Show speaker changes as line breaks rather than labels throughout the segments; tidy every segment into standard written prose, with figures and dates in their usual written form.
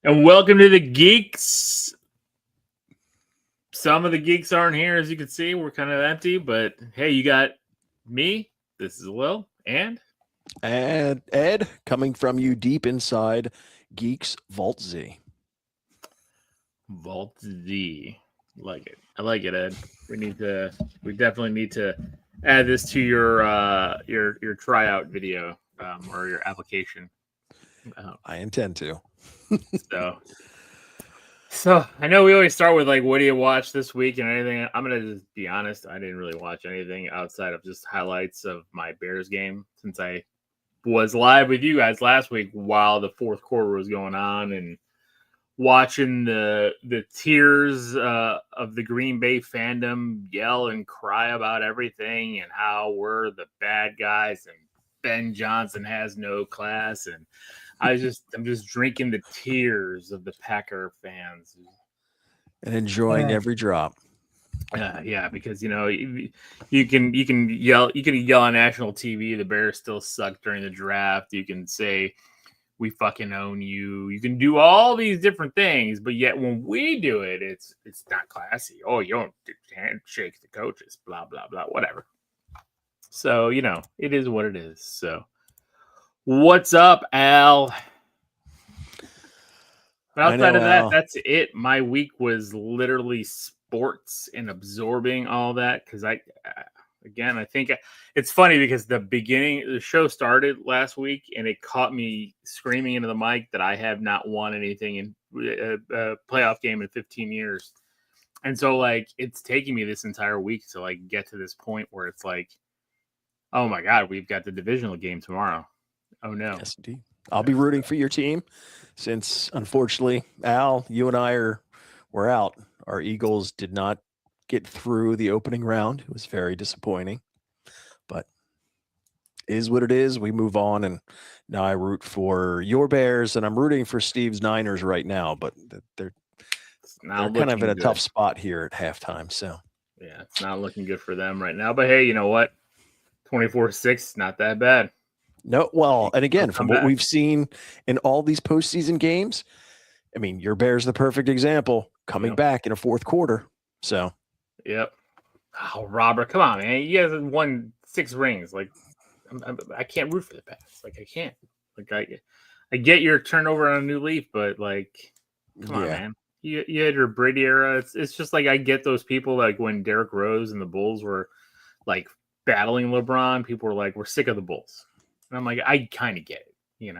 And welcome to the Geeks. Some of the geeks aren't here, as you can see. We're kind of empty, but hey, you got me. This is Will and
Ed, coming from you deep inside Geeks Vault Z.
Vault Z. Like it. I like it, Ed. We definitely need to add this to your tryout video or your application.
I intend to.
So So I know we always start with like, what do you watch this week and anything. I'm gonna just be honest. I didn't really watch anything outside of just highlights of my Bears game since I was live with you guys last week while the fourth quarter was going on and watching the tears of the Green Bay fandom yell and cry about everything and how we're the bad guys and Ben Johnson has no class and I'm just drinking the tears of the Packer fans
and enjoying every drop.
Yeah, because you can yell on national TV the Bears still suck during the draft. You can say we fucking own you. You can do all these different things, but yet when we do it, it's not classy. Oh, you don't handshake the coaches, blah blah blah, whatever. So it is what it is. So what's up, Al? But outside of that,
Al.
that's it. My week was literally sports and absorbing all that because I think it's funny because the show started last week and it caught me screaming into the mic that I have not won anything in a playoff game in 15 years. And so like it's taking me this entire week to like get to this point where it's like, oh my God, we've got the divisional game tomorrow. Oh no.
Yes, indeed. I'll be rooting for your team since unfortunately, Al, you and I were out. Our Eagles did not get through the opening round. It was very disappointing, but it is what it is. We move on, and now I root for your Bears, and I'm rooting for Steve's Niners right now, but they're kind of in a tough spot here at halftime. So
yeah, it's not looking good for them right now. But hey, you know what? 24-6, not that bad.
No, well, and again, from what we've seen in all these postseason games, I mean, your Bears the perfect example, coming back in a fourth quarter. So,
yep. Oh, Robert, come on, man! You guys won 6 rings. Like, I can't root for the Pats. Like, I can't. Like, I get your turnover on a new leaf, but like, come on, man. You had your Brady era. It's just like I get those people like when Derrick Rose and the Bulls were like battling LeBron. People were like, we're sick of the Bulls. And I'm like, I kind of get it,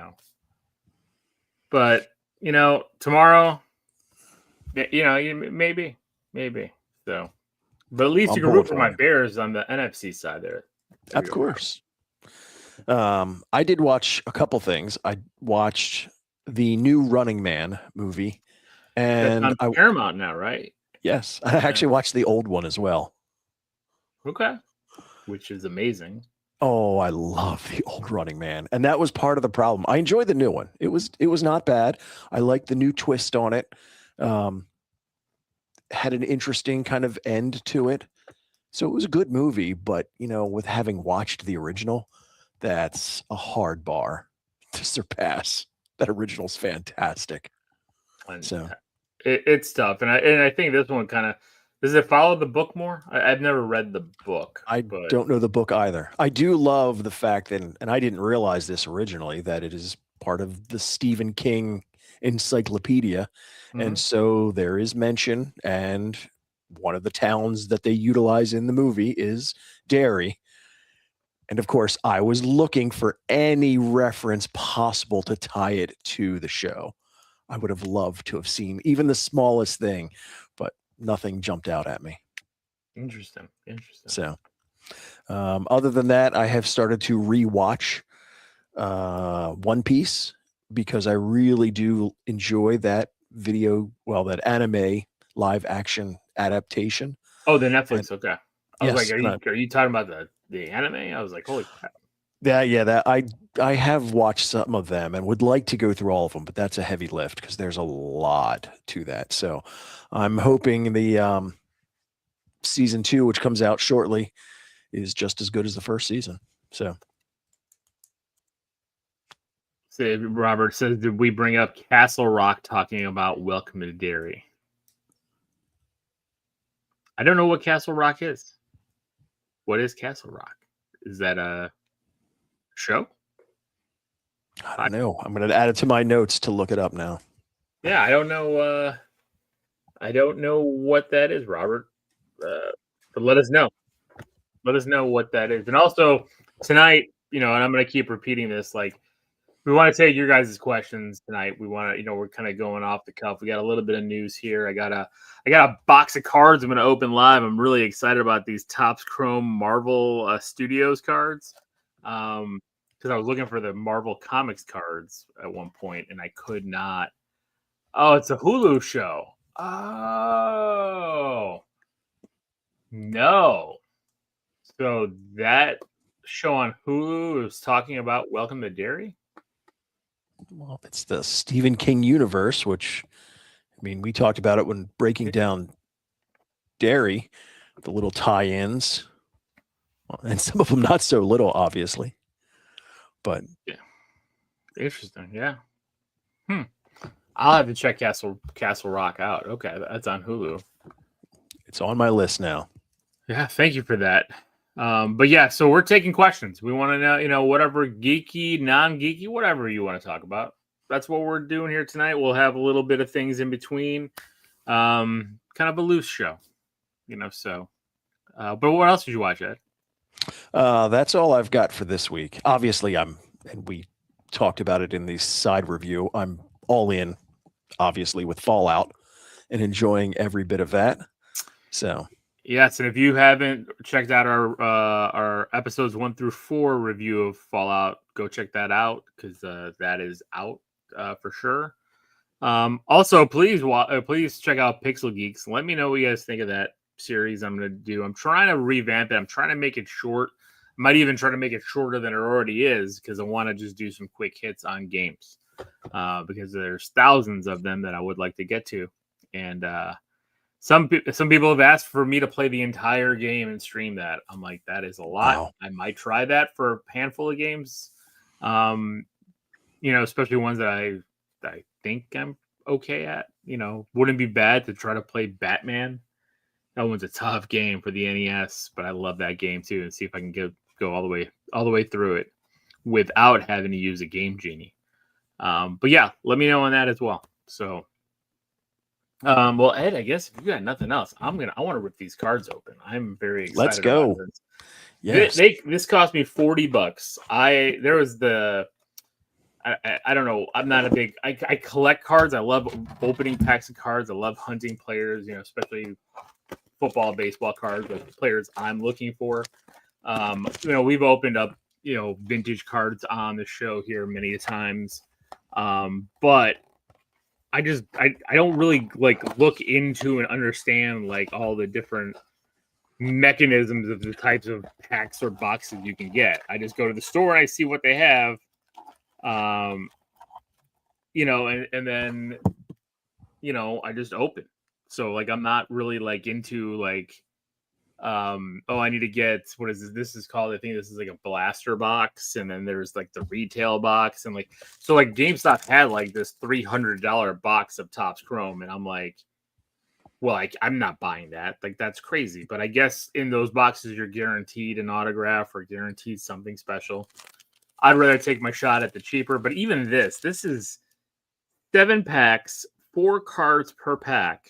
But, tomorrow, maybe. So, but at least you can root for my Bears on the NFC side there.
Of course. I did watch a couple things. I watched the new Running Man movie. And
that's on Paramount now, right?
Yes. I actually watched the old one as well.
Okay. Which is amazing.
Oh, I love the old Running Man. And that was part of the problem. I enjoyed the new one. It was not bad. I liked the new twist on it. Had an interesting kind of end to it. So it was a good movie, but with having watched the original, that's a hard bar to surpass. That original's fantastic. So
it's tough. And I think this one kind of, does it follow the book more? I've never read the book.
I don't know the book either. I do love the fact that, and I didn't realize this originally, that it is part of the Stephen King encyclopedia. Mm-hmm. And so there is mention, and one of the towns that they utilize in the movie is Derry. And of course, I was looking for any reference possible to tie it to the show. I would have loved to have seen even the smallest thing, but nothing jumped out at me.
Interesting.
So, other than that, I have started to rewatch One Piece because I really do enjoy that that anime live action adaptation.
Oh, the Netflix. Okay. I was like, are you talking about the anime? I was like, holy crap.
That I have watched some of them and would like to go through all of them, but that's a heavy lift because there's a lot to that. So I'm hoping the season 2, which comes out shortly, is just as good as the first season. So
So Robert says, did we bring up Castle Rock talking about Welcome to Derry? I don't know what Castle Rock is. What is Castle Rock? Is that a show?
I don't know. I'm going to add it to my notes to look it up now.
Yeah, I don't know. I don't know what that is, Robert. But let us know. Let us know what that is. And also tonight, and I'm going to keep repeating this. Like, we want to take your guys' questions tonight. We want to, we're kind of going off the cuff. We got a little bit of news here. I got a box of cards I'm going to open live. I'm really excited about these Topps Chrome Marvel Studios cards. Because I was looking for the Marvel Comics cards at one point, and I could not. Oh, it's a Hulu show. Oh, no. So that show on Hulu is talking about Welcome to Derry?
Well, it's the Stephen King universe, which, I mean, we talked about it when breaking down Derry, the little tie-ins, and some of them not so little, obviously. But
yeah, interesting. Yeah. I'll have to check Castle Rock out. Okay, that's on Hulu.
It's on my list now.
Yeah, thank you for that. But yeah, so we're taking questions. We want to know, whatever geeky, non-geeky, whatever you want to talk about. That's what we're doing here tonight. We'll have a little bit of things in between. Kind of a loose show, so. But what else did you watch, Ed?
That's all I've got for this week. Obviously, and we talked about it in the side review, I'm all in, obviously, with Fallout and enjoying every bit of that. So
yes, and if you haven't checked out our episodes 1 through 4 review of Fallout, go check that out because that is out for sure. Also, please check out Pixel Geeks. Let me know what you guys think of that series I'm going to do. I'm trying to revamp it. I'm trying to make it short. I might even try to make it shorter than it already is because I want to just do some quick hits on games because there's thousands of them that I would like to get to. And some people have asked for me to play the entire game and stream that. I'm like, that is a lot. Wow. I might try that for a handful of games, especially ones that I think I'm okay at. Wouldn't be bad to try to play Batman. That one's a tough game for the NES, but I love that game too, and see if I can go all the way through it without having to use a Game Genie. But yeah, let me know on that as well. So, well, Ed, I guess if you got nothing else, I want to rip these cards open. I'm very excited.
Let's go.
About this.
Yes.
This cost me $40. I don't know. I'm not a big. I collect cards. I love opening packs of cards. I love hunting players. Especially football, baseball cards, like players I'm looking for. We've opened up vintage cards on the show here many times, but I don't really look into and understand all the different mechanisms of the types of packs or boxes you can get. I just go to the store and I see what they have. And then, I just open. So I'm not really into I need to get, what is this? This is called, I think this is a blaster box. And then there's the retail box. And so GameStop had this $300 box of Topps Chrome. And I'm like, well, I'm not buying that. That's crazy. But I guess in those boxes, you're guaranteed an autograph or guaranteed something special. I'd rather take my shot at the cheaper, but even this is 7 packs, 4 cards per pack.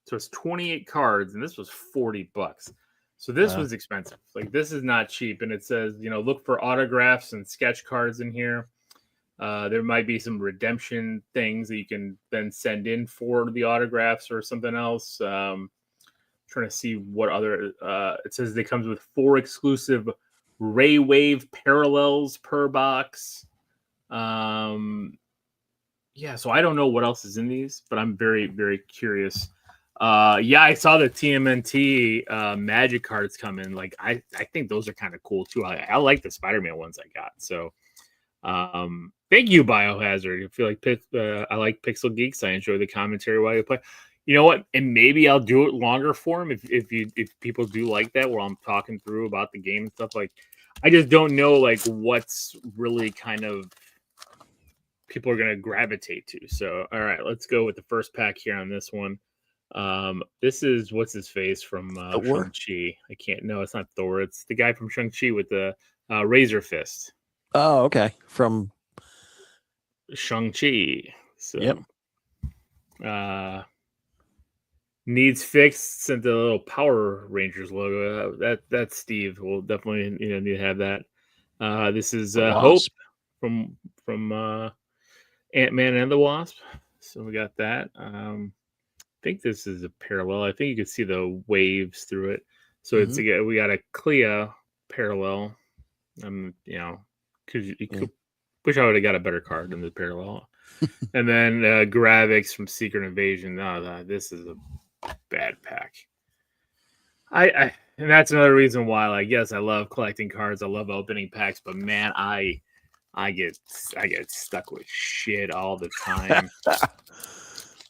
So it's 28 cards, and this was $40. So this was expensive. This is not cheap. And it says, look for autographs and sketch cards in here. There might be some redemption things that you can then send in for the autographs or something else. Trying to see what other, it says it comes with 4 exclusive Ray Wave parallels per box. Yeah, so I don't know what else is in these, but I'm very, very curious. Yeah, I saw the TMNT Magic cards come in. I think those are kind of cool too. I like the Spider-Man ones I got. So thank you, Biohazard. I feel like I like Pixel Geeks. I enjoy the commentary while you play. You know what? And maybe I'll do it longer for them if people do like that, where I'm talking through about the game and stuff. I just don't know what's really kind of people are going to gravitate to. So, all right, let's go with the first pack here on this one. This is what's his face from Shang-Chi. I can't. No, it's not Thor. It's the guy from Shang-Chi with the razor fist.
Oh, okay. From
Shang-Chi. So,
yep.
Needs fixed. Sent the little Power Rangers logo. That's Steve. We'll definitely need to have that. This is Hope from Ant-Man and the Wasp. So we got that. I think this is a parallel. I think you can see the waves through it. So it's we got a Clea parallel. Because you could wish I would have got a better card than the parallel. And then Gravix from Secret Invasion. No, this is a bad pack. And that's another reason why, like, yes, I love collecting cards. I love opening packs, but man, I get stuck with shit all the time.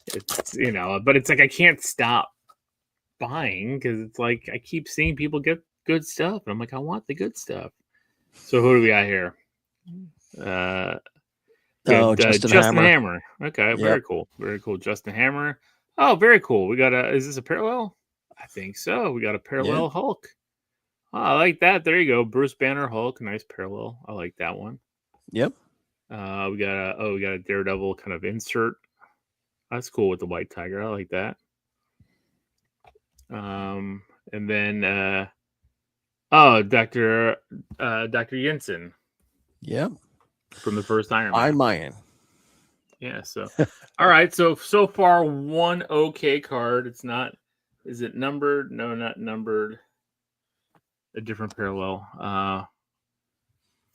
It's but it's like I can't stop buying because it's like I keep seeing people get good stuff, and I'm like, I want the good stuff. So who do we got here? Justin Hammer. Okay, very cool. Very cool. Justin Hammer. Oh, very cool. We got is this a parallel? I think so. We got a parallel Hulk. Oh, I like that. There you go. Bruce Banner Hulk. Nice parallel. I like that one.
Yep.
We got a Daredevil kind of insert. That's cool with the white tiger. I like that. And then Dr. Jensen.
Yep.
From the first Iron Man. Yeah, so all right, so far one okay card. It's not, is it numbered? No, not numbered. A different parallel.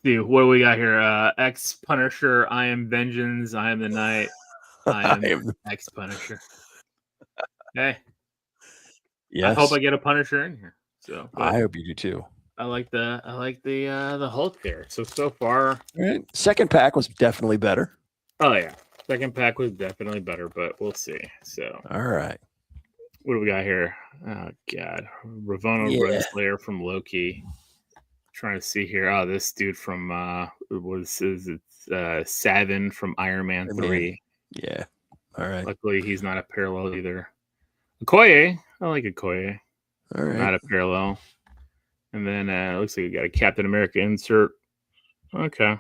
See, what do we got here? X Punisher, I am Vengeance, I am the Night, I am X Punisher. Okay. Yes. I hope I get a Punisher in here. So
I hope you do too.
I like the Hulk there. So far,
all right. Second pack was definitely better.
Oh yeah, second pack was definitely better, but we'll see. So
all right,
what do we got here? Oh god, Ravonna Renslayer from Loki. Trying to see here. Oh, this dude from Savin from Iron Man 3.
Yeah. All right.
Luckily, he's not a parallel either. Okoye, I like Okoye.
All right.
Not a parallel. And then it looks like we got a Captain America insert. Okay.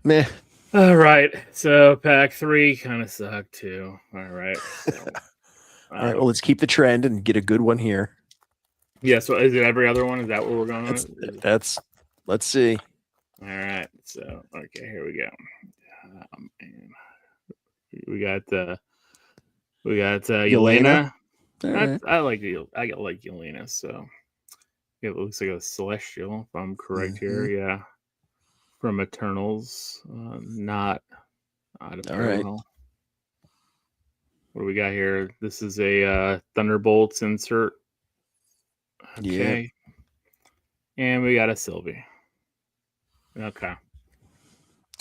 Meh.
All right. So pack 3 kind of sucked too. All right. So,
all right. Well, let's keep the trend and get a good one here.
Yeah. So is it every other one? Is that what we're going on?
Let's see.
All right. So, okay, here we go. And we got Yelena.
Right.
I like Yelena. So it looks like a Celestial, if I'm correct here. Yeah. From Eternals. Not a parallel.
All right.
What do we got here? This is a Thunderbolts insert. Okay. Yeah. And we got a Sylvie. Okay.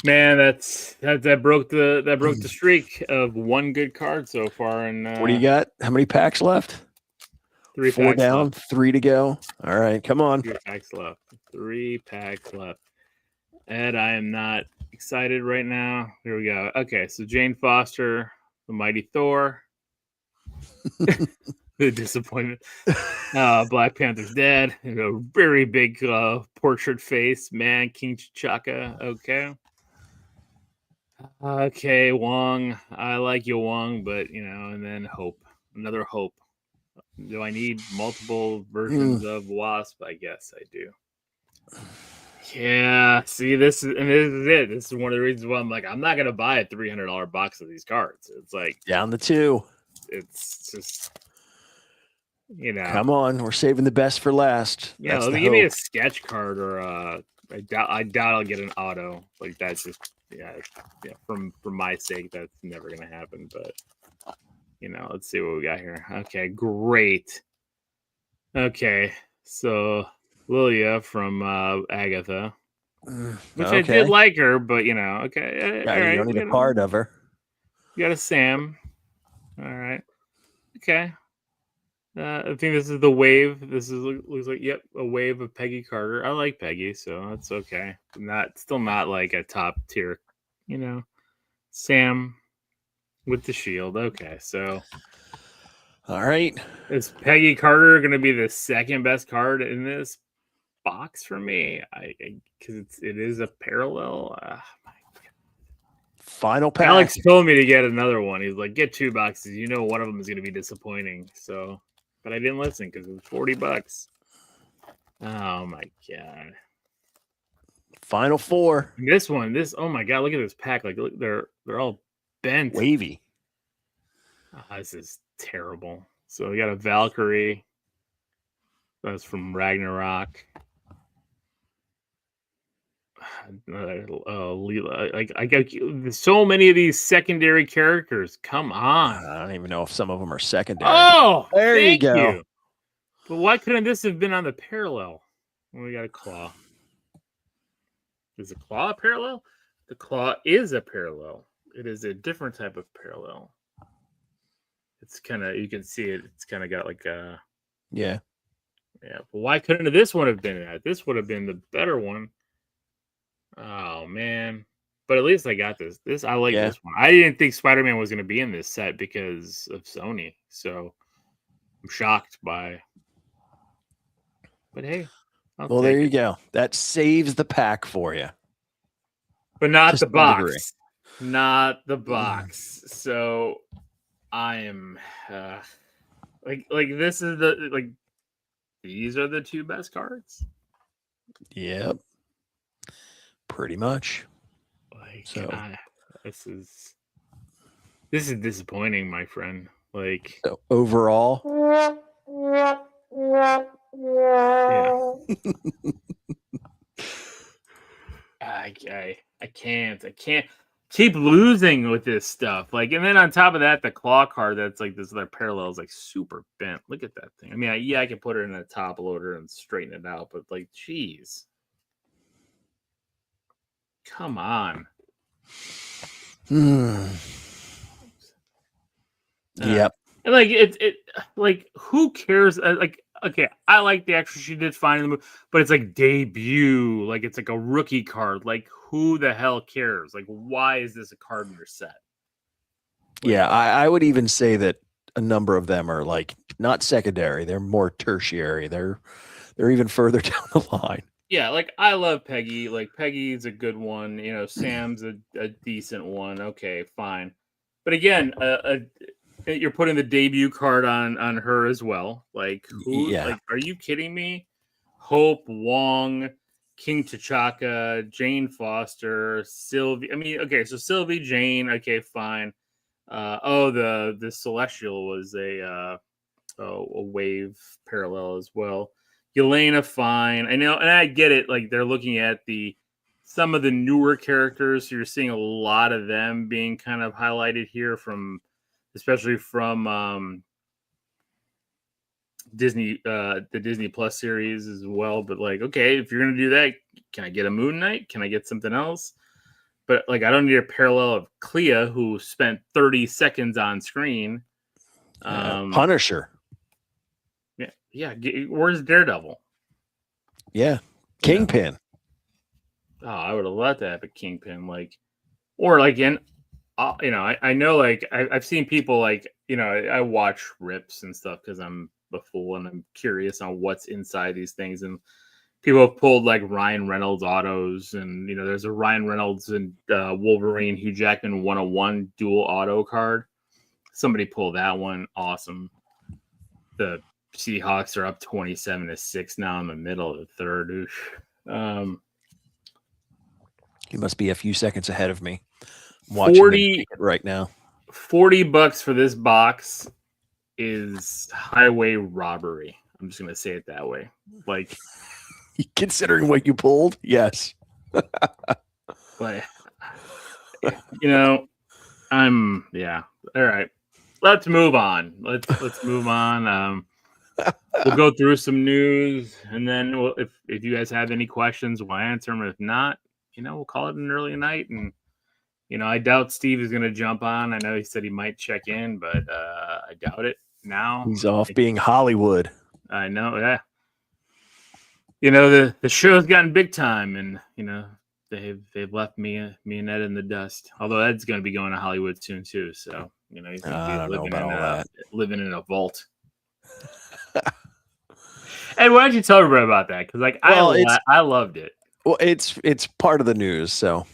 Man, that broke the streak of one good card so far. And
what do you got? How many packs left?
3
4
packs
down,
left.
3 to go. All right, come on.
3 packs left. 3 packs left. Ed, I am not excited right now. Here we go. Okay, so Jane Foster, the Mighty Thor. The disappointment. Black Panther's dead. A very big portrait face. Man, King T'Chaka. Okay. Okay, Wong. I like you, Wong, but and then Hope. Another Hope. Do I need multiple versions of Wasp? I guess I do. Yeah, see, this is it. This is one of the reasons why I'm like, I'm not gonna buy a $300 box of these cards. It's like
down the 2.
It's just
Come on, we're saving the best for last.
Yeah, give me a sketch card or I doubt I'll get an auto. Like that's just for my sake, that's never gonna happen. But let's see what we got here. Okay, great. Okay, so Lilia from Agatha, which I did like her, but okay.
Yeah, you don't need a card of her.
You got a Sam. All right. Okay. I think this is the wave. This looks like a wave of Peggy Carter. I like Peggy, so that's okay. Still not like a top tier Sam with the shield. Okay, so
all right.
is Peggy Carter going to be the second best card in this box for me? Because it is a parallel.
Final pack.
Alex told me to get another one. He's like, get 2 boxes. One of them is going to be disappointing. So, but I didn't listen because it was $40. Oh my god.
Final 4.
And this. Oh my god! Look at this pack. Like, look, they're all bent.
Wavy.
This is terrible. So we got a Valkyrie. That's from Ragnarok. Leela. Like, I got so many of these secondary characters. Come on.
I don't even know if some of them are secondary.
Oh,
there you go.
But why couldn't this have been on the parallel? Well, we got a claw. Is the claw a parallel? The claw is a parallel. It is a different type of parallel. It's kind of, you can see it. It's kind of got like a...
Yeah.
Yeah. But why couldn't this one have been that? This would have been the better one. Oh, man. But at least I got this. I like this one. I didn't think Spider-Man was going to be in this set because of Sony. So I'm shocked by... But hey.
Well, there you go. That saves the pack for you.
But not the box. Not the box. So I am like this is these are the 2 best cards.
Yep. Pretty much.
Like,
so
this is disappointing, my friend. Like,
so overall.
Yeah. I can't keep losing with this stuff. Like, and then on top of that, the claw card that's like this other parallel is like super bent. Look at that thing. I mean, I can put it in a top loader and straighten it out, but like, geez. Come on.
Yep.
And like it like, who cares? Like, okay, I like the extra she did fine in the movie, but it's like debut, like it's like a rookie card. Like, who the hell cares? Like, why is this a card in your set?
Like, yeah, I would even say that a number of them are like not secondary; they're more tertiary. They're even further down the line.
Yeah, like, I love Peggy. Like, Peggy's a good one. Sam's a decent one. Okay, fine. But again, you're putting the debut card on her as well. Like, who?
Yeah.
Like, are you kidding me? Hope, Wong, King T'Chaka, Jane Foster, Sylvie. I mean, okay, so Sylvie, Jane. Okay, fine. The Celestial was a wave parallel as well. Yelena, fine. I know, and I get it. Like, they're looking at some of the newer characters, so you're seeing a lot of them being kind of highlighted here especially from Disney, the Disney Plus series as well. But like, okay, if you're gonna do that, can I get a Moon Knight? Can I get something else? But like, I don't need a parallel of Clea, who spent 30 seconds on screen.
Punisher.
Yeah. Where's Daredevil?
Yeah, Kingpin.
Oh, I would have loved to have a Kingpin, like, or like I know, like, I've seen people, like, I watch rips and stuff because I'm a fool and I'm curious on what's inside these things, and people have pulled like Ryan Reynolds autos, and there's a Ryan Reynolds and Wolverine Hugh Jackman 101 dual auto card. Somebody pulled that one. Awesome. The Seahawks are up 27-6 now in the middle of the third.
He must be a few seconds ahead of me. I'm
40
right now.
$40 for this box is highway robbery. I'm just gonna say it that way. Like,
considering what you pulled, yes.
But all right. Let's move on. Let's move on. We'll go through some news, and then if you guys have any questions, we'll answer them. If not, we'll call it an early night. And I doubt Steve is going to jump on. I know he said he might check in, but I doubt it now.
He's off being Hollywood.
I know, yeah. The show's gotten big time, and they've left me and Ed in the dust. Although Ed's going to be going to Hollywood soon too, so he's going to be
I don't know about all that.
living in a vault. And why don't you tell everybody about that? Because I loved it.
Well, it's part of the news, so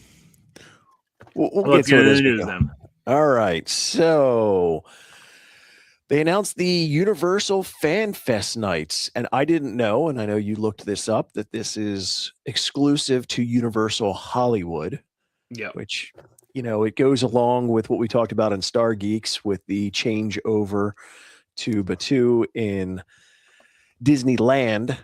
we'll
get to the news then.
All right, so they announced the Universal Fan Fest nights, and I didn't know, and I know you looked this up, that this is exclusive to Universal Hollywood.
Yeah,
which it goes along with what we talked about in Star Geeks with the change over to Batuu in Disneyland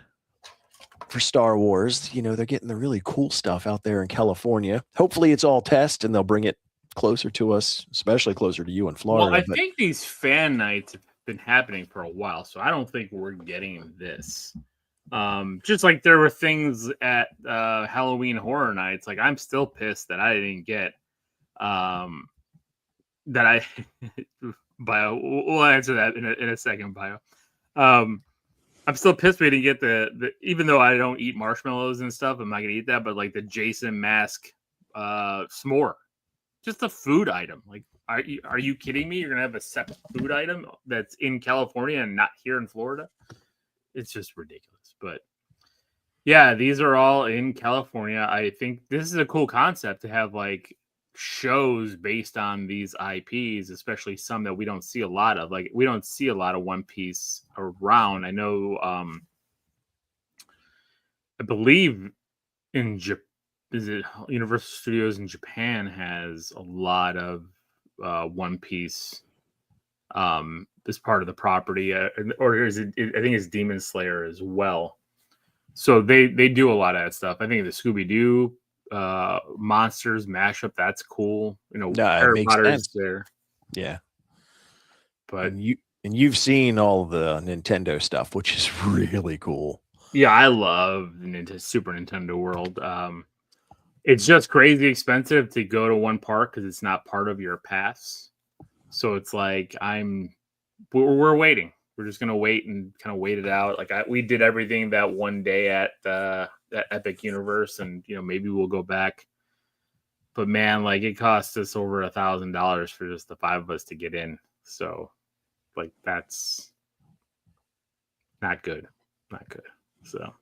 for Star Wars. They're getting the really cool stuff out there in California. Hopefully it's all test and they'll bring it closer to us, especially closer to you in Florida.
Well, I think these fan nights have been happening for a while, so I don't think we're getting this. Just like there were things at Halloween Horror Nights. Like I'm still pissed that I didn't get that I bio. We'll answer that in a second, bio. I'm still pissed we didn't get the even though I don't eat marshmallows and stuff, I'm not gonna eat that, but like the Jason mask s'more. Just a food item. Like, are you kidding me? You're gonna have a separate food item that's in California and not here in Florida? It's just ridiculous. But yeah, these are all in California. I think this is a cool concept to have like shows based on these IPs, especially some that we don't see a lot of. Like we don't see a lot of One Piece around. I know I believe in Universal Studios in Japan has a lot of One Piece as part of the property, or is it? I think it's Demon Slayer as well. So they do a lot of that stuff. I think the Scooby Doo monsters mashup, that's cool. Harry Potter's there.
Yeah,
but
you've seen all the Nintendo stuff, which is really cool.
Yeah, I love the Super Nintendo world. It's just crazy expensive to go to one park because it's not part of your pass. So it's like we're waiting. We're just gonna wait and kind of wait it out. Like we did everything that one day at Epic Universe, and maybe we'll go back. But man, like it cost us over $1,000 for just the 5 of us to get in. So like that's not good. Not good. So,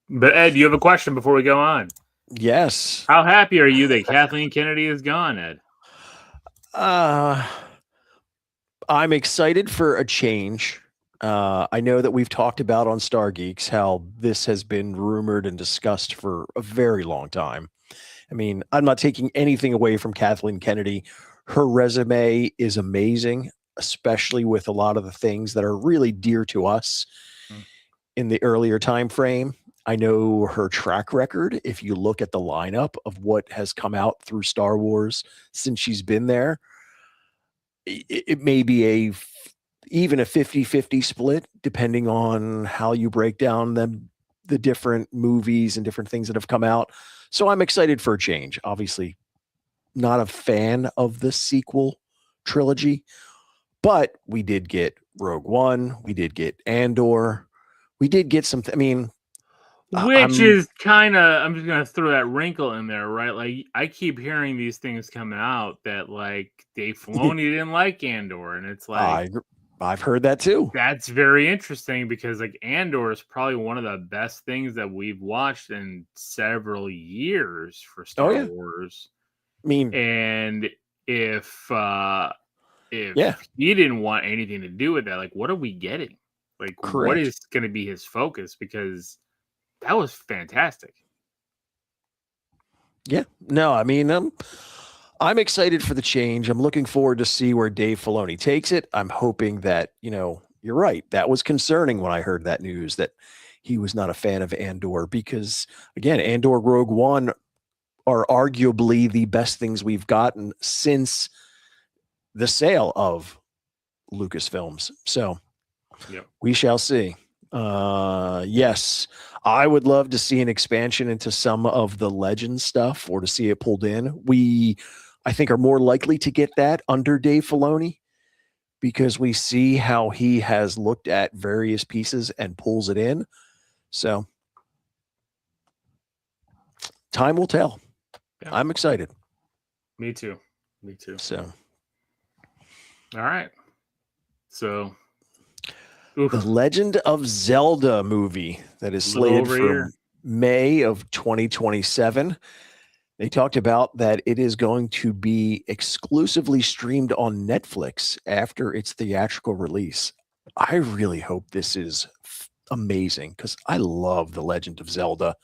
but Ed, you have a question before we go on?
Yes.
How happy are you that Kathleen Kennedy is gone, Ed?
I'm excited for a change. I know that we've talked about on Star Geeks how this has been rumored and discussed for a very long time. I mean, I'm not taking anything away from Kathleen Kennedy. Her resume is amazing, especially with a lot of the things that are really dear to us in the earlier time frame. I know her track record. If you look at the lineup of what has come out through Star Wars since she's been there, it may be even a 50-50 split, depending on how you break down the different movies and different things that have come out. So I'm excited for a change. Obviously, not a fan of the sequel trilogy, but we did get Rogue One. We did get Andor. We did get some.
Which is kind of, I'm just going to throw that wrinkle in there, right? Like, I keep hearing these things coming out that, like, Dave Filoni didn't like Andor, and it's like...
I've heard that, too.
That's very interesting, because, like, Andor is probably one of the best things that we've watched in several years for Star Wars. And if he didn't want anything to do with that, like, what are we getting? Like,
Correct.
What is going to be his focus? Because... that was fantastic.
Yeah. No, I'm excited for the change. I'm looking forward to see where Dave Filoni takes it. I'm hoping that, you're right. That was concerning when I heard that news that he was not a fan of Andor because, again, Andor, Rogue One are arguably the best things we've gotten since the sale of Lucasfilms. So we shall see. Yes, I would love to see an expansion into some of the Legend stuff or to see it pulled in. I think, are more likely to get that under Dave Filoni because we see how he has looked at various pieces and pulls it in. So time will tell.
Yeah.
I'm excited.
Me too.
So
All right. So,
the Legend of Zelda movie that is
a little
slated
over a
for
year.
May of 2027. They talked about that it is going to be exclusively streamed on Netflix after its theatrical release. I really hope this is amazing because I love The Legend of Zelda.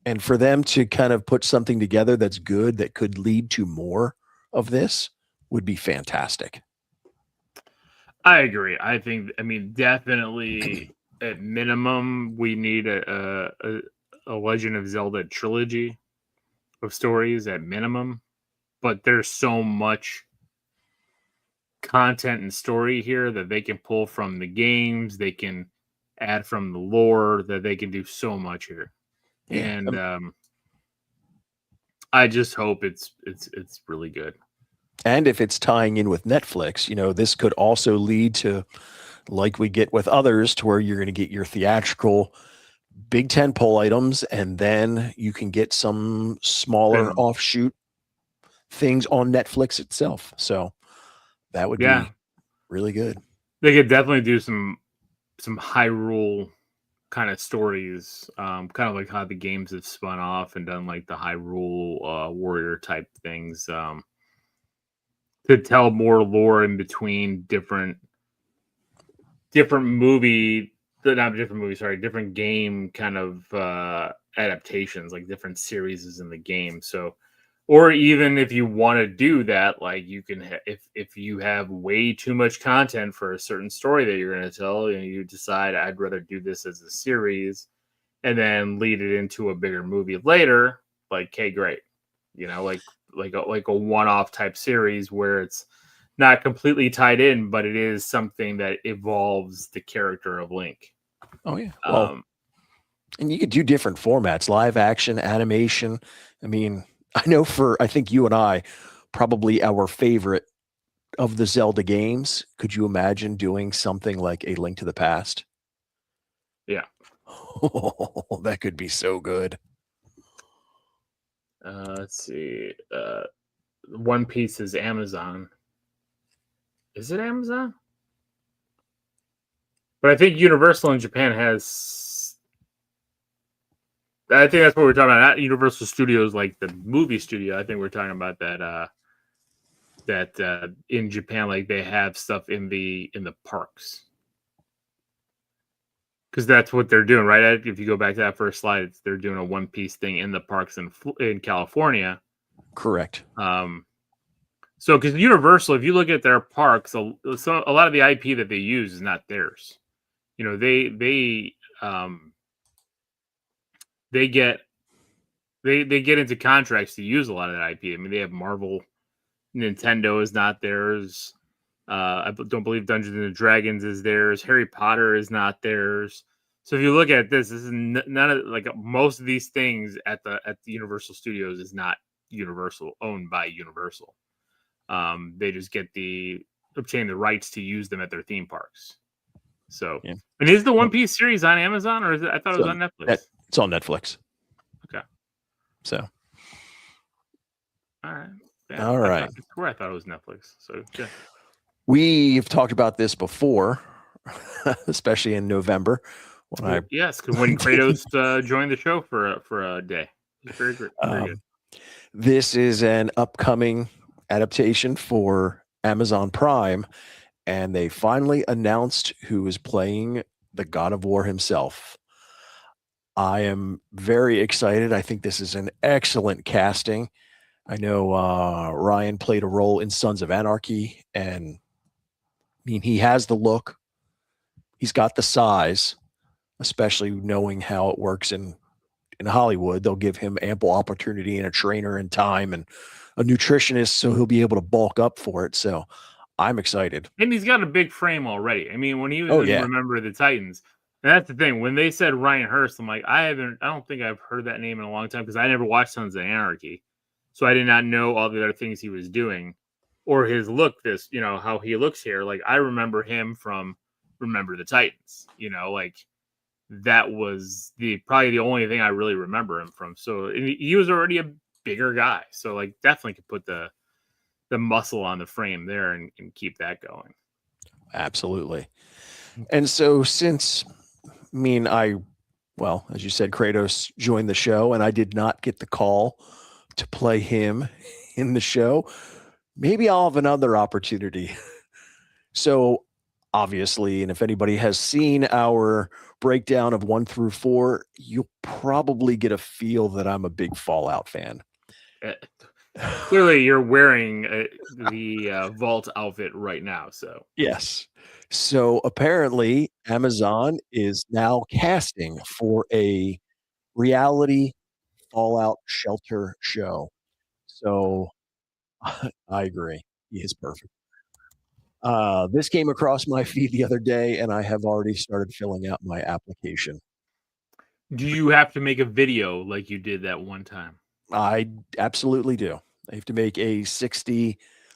And for them to kind of put something together that's good that could lead to more of this would be fantastic.
I agree. I mean, definitely at minimum, we need a Legend of Zelda trilogy of stories at minimum. But there's so much content and story here that they can pull from the games, they can add from the lore, that they can do so much here.
Yeah.
And I just hope it's really good.
And if it's tying in with Netflix, this could also lead to, like we get with others, to where you're going to get your theatrical big tentpole items, and then you can get some smaller
And
offshoot things on Netflix itself. So that would
yeah,
be really good.
they could definitely do some Hyrule kind of stories, kind of like how the games have spun off and done like the Hyrule warrior type things, to tell more lore in between different movie, not different movie, sorry, different game kind of adaptations, like different series in the game. So, or even if you want to do that, like you can, if you have way too much content for a certain story that you're going to tell, and you decide I'd rather do this as a series, and then lead it into a bigger movie later, like, okay, great, like a one-off type series where it's not completely tied in, but it is something that evolves the character of Link.
Oh yeah. Well, and you could do different formats, live action, animation. I mean, I think you and I, probably our favorite of the Zelda games. Could you imagine doing something like A Link to the Past?
Yeah.
Oh, that could be so good.
Let's see. One Piece is Amazon. Is it Amazon? But I think Universal in Japan has. I think that's what we're talking about. Not Universal Studios, like the movie studio. I think we're talking about that. That in Japan, like they have stuff in the parks, because that's what they're doing, right? Ed? If you go back to that first slide, they're doing a One Piece thing in the parks in California.
Correct.
So because Universal, if you look at their parks, so a lot of the IP that they use is not theirs. They get they get into contracts to use a lot of that IP. I mean, they have Marvel. Nintendo is not theirs. I don't believe Dungeons and Dragons is theirs. Harry Potter is not theirs. So if you look at this is none of, like, most of these things at the Universal Studios is not Universal, owned by Universal. They just obtain the rights to use them at their theme parks. So,
Yeah.
and is the One Piece series on Amazon, or is it? I thought it was on Netflix.
It's on Netflix.
Okay.
So.
All right. Yeah,
All right.
I thought it was Netflix. So yeah.
We've talked about this before, especially in November.
Yes, because when Kratos joined the show for a day, it was very good. Very good.
This is an upcoming adaptation for Amazon Prime, and they finally announced who is playing the God of War himself. I am very excited. I think this is an excellent casting. I know Ryan played a role in Sons of Anarchy, and I mean, he has the look. He's got the size, especially knowing how it works in Hollywood. They'll give him ample opportunity and a trainer and time and a nutritionist, so he'll be able to bulk up for it. So I'm excited.
And he's got a big frame already. I mean, when he was in
Yeah.
Remember the Titans, and that's the thing. When they said Ryan Hurst, I'm like, I don't think I've heard that name in a long time, because I never watched Sons of Anarchy, so I did not know all the other things he was doing or his look. How he looks here. Like, I remember him from Remember the Titans. Like, that was probably the only thing I really remember him from. So he was already bigger guy. So like definitely could put the muscle on the frame there and keep that going.
Absolutely. And so since well, as you said, Kratos joined the show and I did not get the call to play him in the show, maybe I'll have another opportunity. So obviously, and if anybody has seen our breakdown of 1 through 4, you'll probably get a feel that I'm a big Fallout fan.
Clearly, you're wearing the Vault outfit right now. So
Yes. So apparently, Amazon is now casting for a reality Fallout shelter show. So I agree. He is perfect. This came across my feed the other day, and I have already started filling out my application.
do you have to make a video like you did that one time?
I absolutely do. I have to make a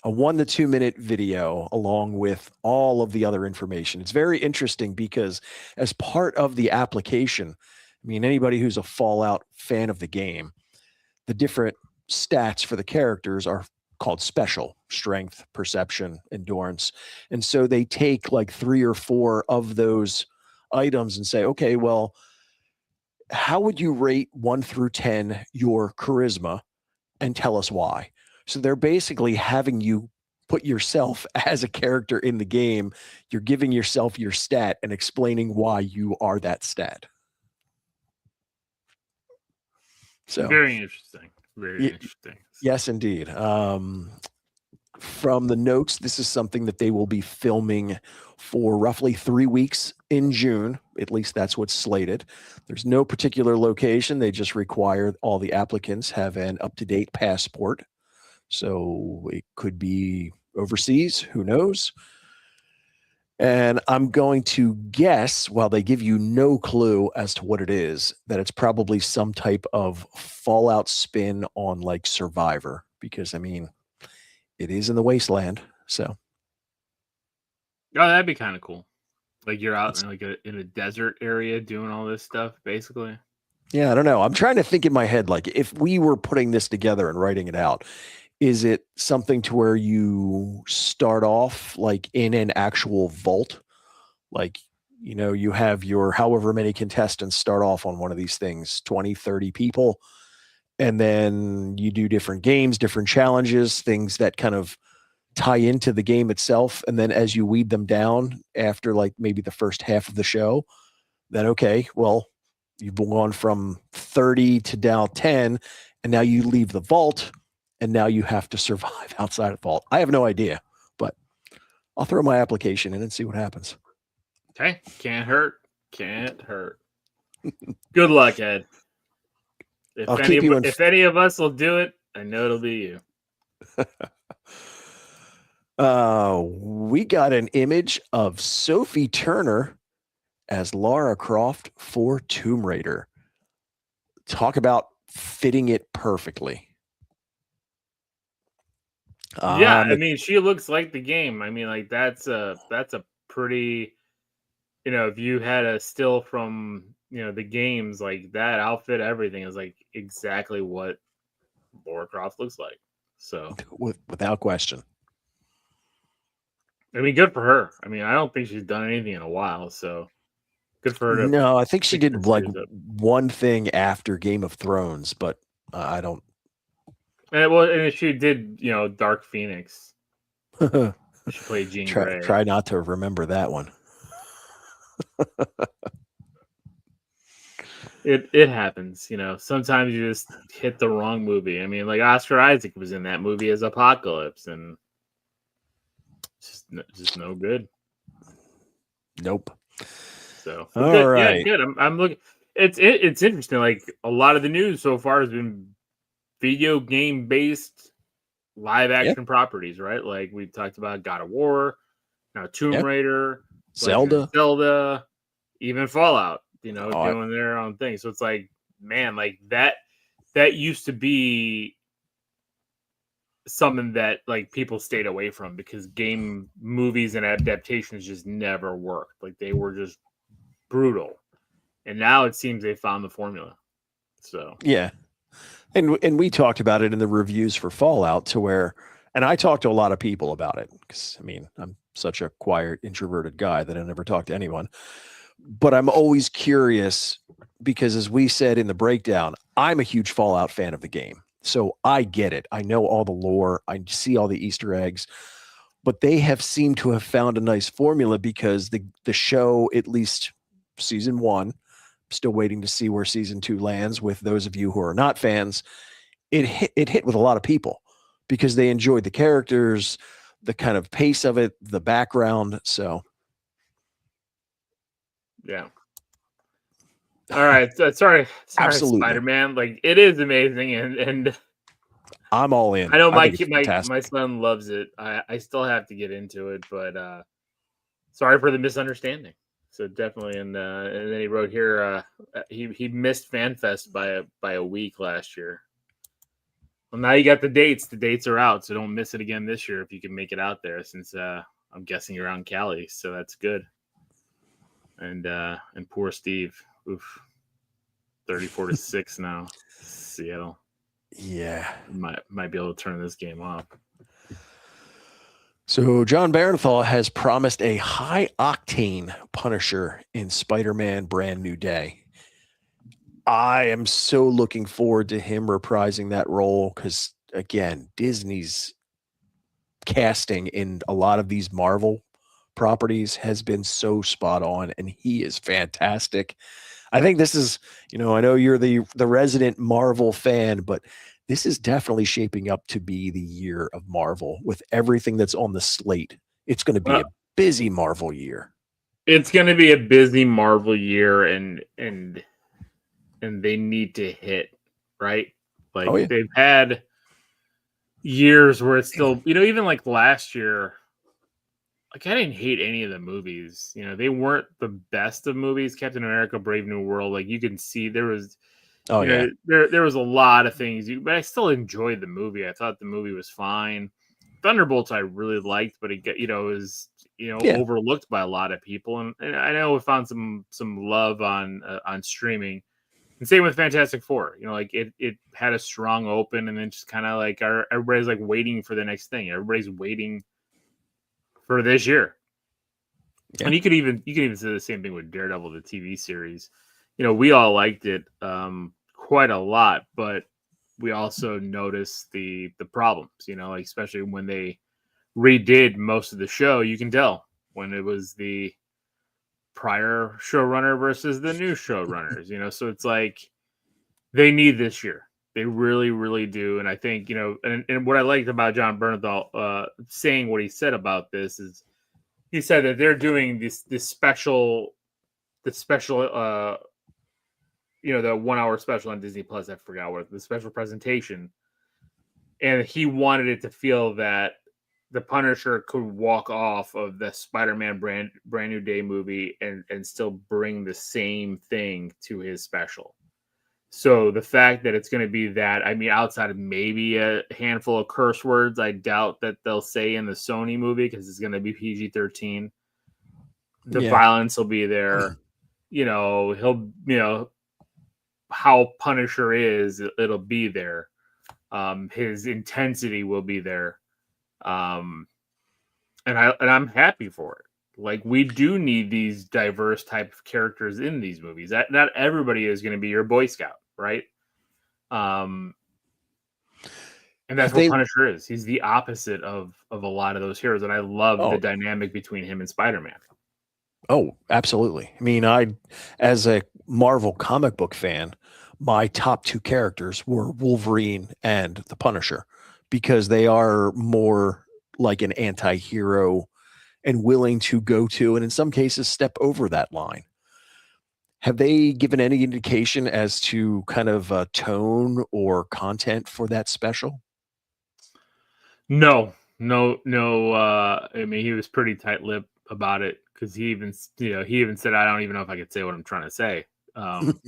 1 to 2 minute video along with all of the other information. It's very interesting because as part of the application, I mean, anybody who's a Fallout fan of the game, the different stats for the characters are called special: strength, perception, endurance. And so they take like 3 or 4 of those items and say, okay, well, how would you rate 1 through 10 your charisma and tell us why? So they're basically having you put yourself as a character in the game. You're giving yourself your stat and explaining why you are that stat. So
Very interesting. Very interesting.
yes, indeed. From the notes, this is something that they will be filming for roughly 3 weeks in June. At least that's what's slated. There's no particular location. They just require all the applicants have an up-to-date passport. So it could be overseas. Who knows? And I'm going to guess, while they give you no clue as to what it is, that it's probably some type of Fallout spin on like Survivor, because I mean, it is in the wasteland. So
Oh, that'd be kind of cool. Like you're out in like in a desert area doing all this stuff, basically.
yeah, I don't know. I'm trying to think in my head, like if we were putting this together and writing it out, is it something to where you start off like in an actual vault? Like, you have your however many contestants start off on one of these things, 20, 30 people. And then you do different games, different challenges, things that kind of tie into the game itself. And then as you weed them down after like maybe the first half of the show, then okay, well, you've gone from 30 to now 10, and now you leave the vault, and now you have to survive outside of the vault. I have no idea, but I'll throw my application in and see what happens.
Okay, can't hurt. Can't hurt. Good luck, Ed. If any of us will do it, I know it'll be you.
We got an image of Sophie Turner as Lara Croft for Tomb Raider. Talk about fitting it perfectly.
Yeah, I mean, she looks like the game. I mean, like that's a pretty, if you had a still from the games, like that outfit, everything is like exactly what Lara Croft looks like. So
without question.
I mean, good for her. I mean, I don't think she's done anything in a while, so good for her.
No, I think she did like one thing after Game of Thrones, but I don't.
And she did, Dark Phoenix. She played Jean Grey.
Try not to remember that one.
It happens, Sometimes you just hit the wrong movie. I mean, like Oscar Isaac was in that movie as Apocalypse, and just no good.
Nope.
So
all
good,
right,
yeah, good. I'm looking. It's interesting. Like a lot of the news so far has been video game based live action properties, right? Like we talked about God of War, now Tomb Raider, Zelda, even Fallout. Doing their own thing. So it's like, man, like that used to be something that like people stayed away from because game movies and adaptations just never worked. Like they were just brutal. And now it seems they found the formula. So
yeah, And we talked about it in the reviews for Fallout to where, and I talked to a lot of people about it because I mean I'm such a quiet introverted guy that I never talk to anyone, but I'm always curious because as we said in the breakdown, I'm a huge Fallout fan of the game. So I get it. I know all the lore. I see all the Easter eggs, but they have seemed to have found a nice formula because the show, at least season one, still waiting to see where season two lands with those of you who are not fans. It hit with a lot of people because they enjoyed the characters, the kind of pace of it, the background. So
Yeah. All right. Sorry,
absolutely,
Spider-Man. Like it is amazing, and
I'm all in.
I know
I
my
think it's
kid, my
fantastic.
son loves it. I still have to get into it, but sorry for the misunderstanding. So definitely, and then he wrote here he missed FanFest by a week last year. Well, now you got the dates. The dates are out, so don't miss it again this year if you can make it out there. Since I'm guessing you're around Cali, so that's good. And poor Steve, oof, 34-6 now. Seattle
Yeah.
might be able to turn this game off.
So John Barenthal has promised a high octane Punisher in Spider-Man Brand New Day. I am so looking forward to him reprising that role because again, Disney's casting in a lot of these Marvel properties has been so spot on, and he is fantastic. I think this is, I know you're the resident Marvel fan, but this is definitely shaping up to be the year of Marvel with everything that's on the slate. It's going to be
Well,
a busy Marvel year.
it's going to be a busy Marvel year, and they need to hit right.
Oh
Like
yeah.
they've had years where it's still, even like last year. Like I didn't hate any of the movies. They weren't the best of movies. Captain America: Brave New World, like you can see there was,
Oh yeah.
there was a lot of things, but I still enjoyed the movie. I thought the movie was fine. Thunderbolts I really liked, but it got, was
Yeah.
overlooked by a lot of people, and I know we found some love on streaming. And same with Fantastic Four. Like it had a strong open, and then just kind of like everybody's like waiting for the next thing. Everybody's waiting for this year.
Yeah.
And you could even say the same thing with Daredevil, the TV series. We all liked it quite a lot, but we also noticed the problems. Like especially when they redid most of the show, you can tell when it was the prior showrunner versus the new showrunners. So it's like they need this year. They really, really do. And I think and what I liked about John Bernthal saying what he said about this is he said that they're doing this special the 1 hour special on Disney Plus. I forgot what the special presentation, and he wanted it to feel that the Punisher could walk off of the Spider-Man brand new day movie and still bring the same thing to his special. So the fact that it's going to be that, I mean, outside of maybe a handful of curse words, I doubt that they'll say in the Sony movie because it's going to be PG-13. The
Yeah.
violence will be there. He'll, how Punisher is, it'll be there. His intensity will be there. And I'm happy for it. Like we do need these diverse type of characters in these movies. That not everybody is going to be your Boy Scout, right? And that's
Have
what
they
Punisher is. He's the opposite of a lot of those heroes, and I love the
Oh,
dynamic between him and Spider-Man.
oh, absolutely. I mean, as a Marvel comic book fan, my top two characters were Wolverine and the Punisher because they are more like an anti-hero and willing to go to, and in some cases, step over that line. Have they given any indication as to kind of tone or content for that special?
No, no, no. I mean, he was pretty tight-lipped about it because he even said, "I don't even know if I could say what I'm trying to say." Um,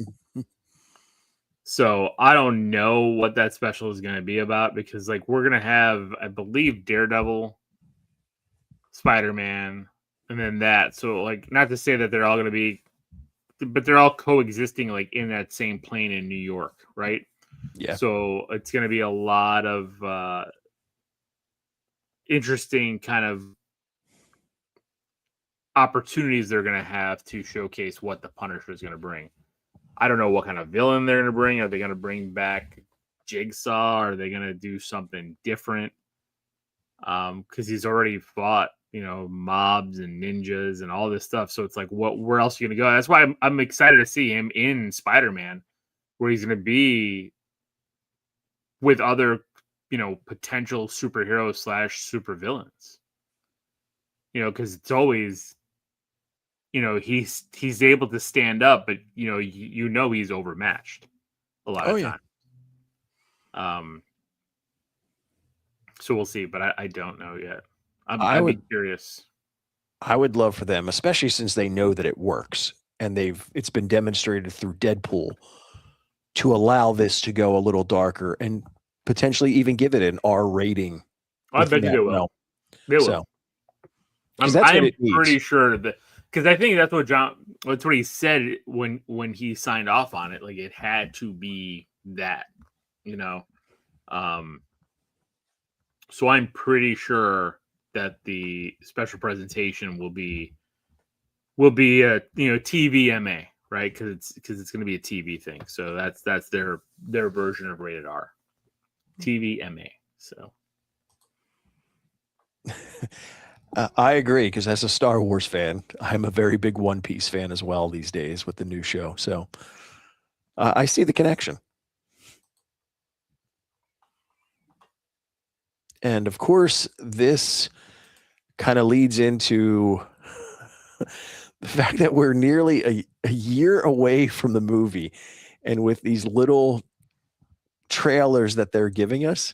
so I don't know what that special is going to be about because, like, we're gonna have, I believe, Daredevil, Spider-Man, and then that. So, like, not to say that they're all going to be, but they're all coexisting, like, in that same plane in New York, right?
Yeah.
So it's going to be a lot of interesting kind of opportunities they're going to have to showcase what the Punisher is going to bring. I don't know what kind of villain they're going to bring. Are they going to bring back Jigsaw? Are they going to do something different? Because he's already fought, mobs and ninjas and all this stuff. So it's like, where else are you going to go? That's why I'm excited to see him in Spider-Man, where he's going to be with other, potential superheroes / super villains. Because it's always, he's able to stand up, but he's overmatched a lot
Oh
of
yeah.
time. So we'll see, but I don't know yet.
I
I'd be
would
curious.
I would love for them, especially since they know that it works and it's been demonstrated through Deadpool, to allow this to go a little darker and potentially even give it an R rating
I
within
bet you
that
they will.
realm.
They will.
So, because that's
I
what
am
it needs.
pretty sure that, because I think that's what he said when he signed off on it. Like, it had to be that, you know. So I'm pretty sure that the special presentation will be a TVMA, right? Because it's going to be a TV thing. So that's their version of rated R, TVMA. So
I agree, because as a Star Wars fan, I'm a very big One Piece fan as well these days with the new show. So I see the connection. And of course, this kind of leads into the fact that we're nearly a year away from the movie. And with these little trailers that they're giving us,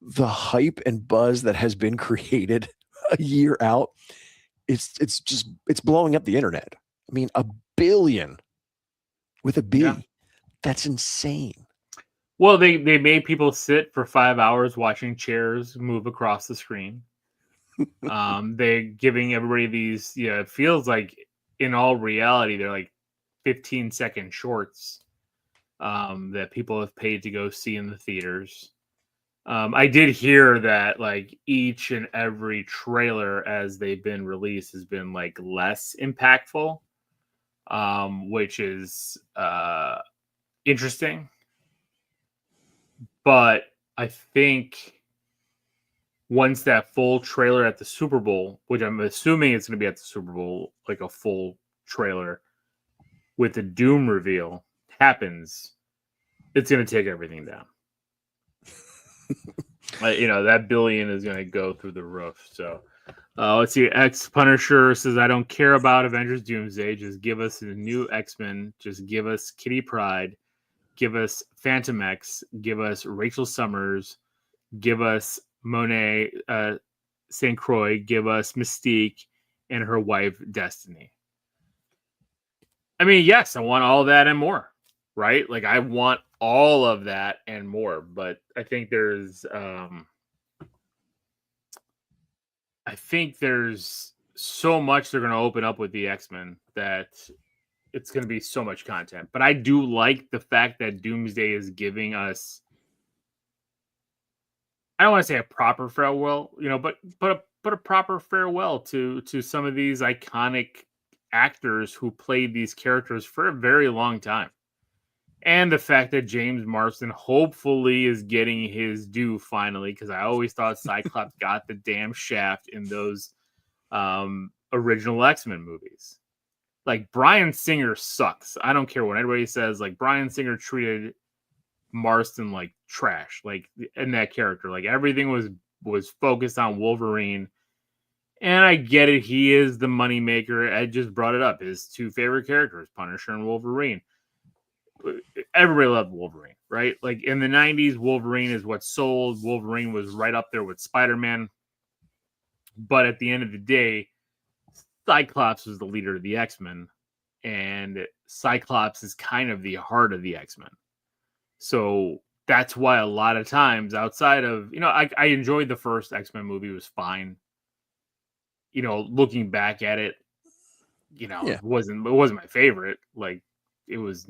the hype and buzz that has been created a year out, it's blowing up the internet. I mean, a billion with a
yeah.
B. That's insane.
Well, they made people sit for 5 hours watching chairs move across the screen. They're giving everybody these. Yeah, it feels like in all reality they're like 15-second shorts that people have paid to go see in the theaters. I did hear that like each and every trailer as they've been released has been like less impactful, which is interesting. But I think once that full trailer at the Super Bowl, which I'm assuming it's going to be at the Super Bowl, like a full trailer with the Doom reveal happens, it's going to take everything down. That billion is going to go through the roof. So let's see. X Punisher says, I don't care about Avengers Doomsday. Just give us a new X-Men. Just give us Kitty Pryde. Give us Phantom X. Give us Rachel Summers. Give us Monet St. Croix. Give us Mystique and her wife, Destiny. I mean, yes, I want all that and more, right? Like, I want all of that and more, but I think there's so much they're going to open up with the X-Men that it's going to be so much content. But I do like the fact that Doomsday is giving us, I don't want to say a proper farewell, but a proper farewell to some of these iconic actors who played these characters for a very long time. And the fact that James Marsden hopefully is getting his due finally, because I always thought Cyclops got the damn shaft in those original X-Men movies. Like, Bryan Singer sucks. I don't care what anybody says. Like, Bryan Singer treated Marston like trash, like in that character. Like, everything was focused on Wolverine. And I get it. He is the moneymaker. Ed just brought it up. His two favorite characters, Punisher and Wolverine. Everybody loved Wolverine, right? Like, in the 90s, Wolverine is what sold. Wolverine was right up there with Spider-Man. But at the end of the day, Cyclops was the leader of the X-Men, and Cyclops is kind of the heart of the X-Men. So that's why a lot of times outside of, I enjoyed the first X-Men movie. It was fine. Looking back at it,
Yeah.
it wasn't my favorite. Like, it was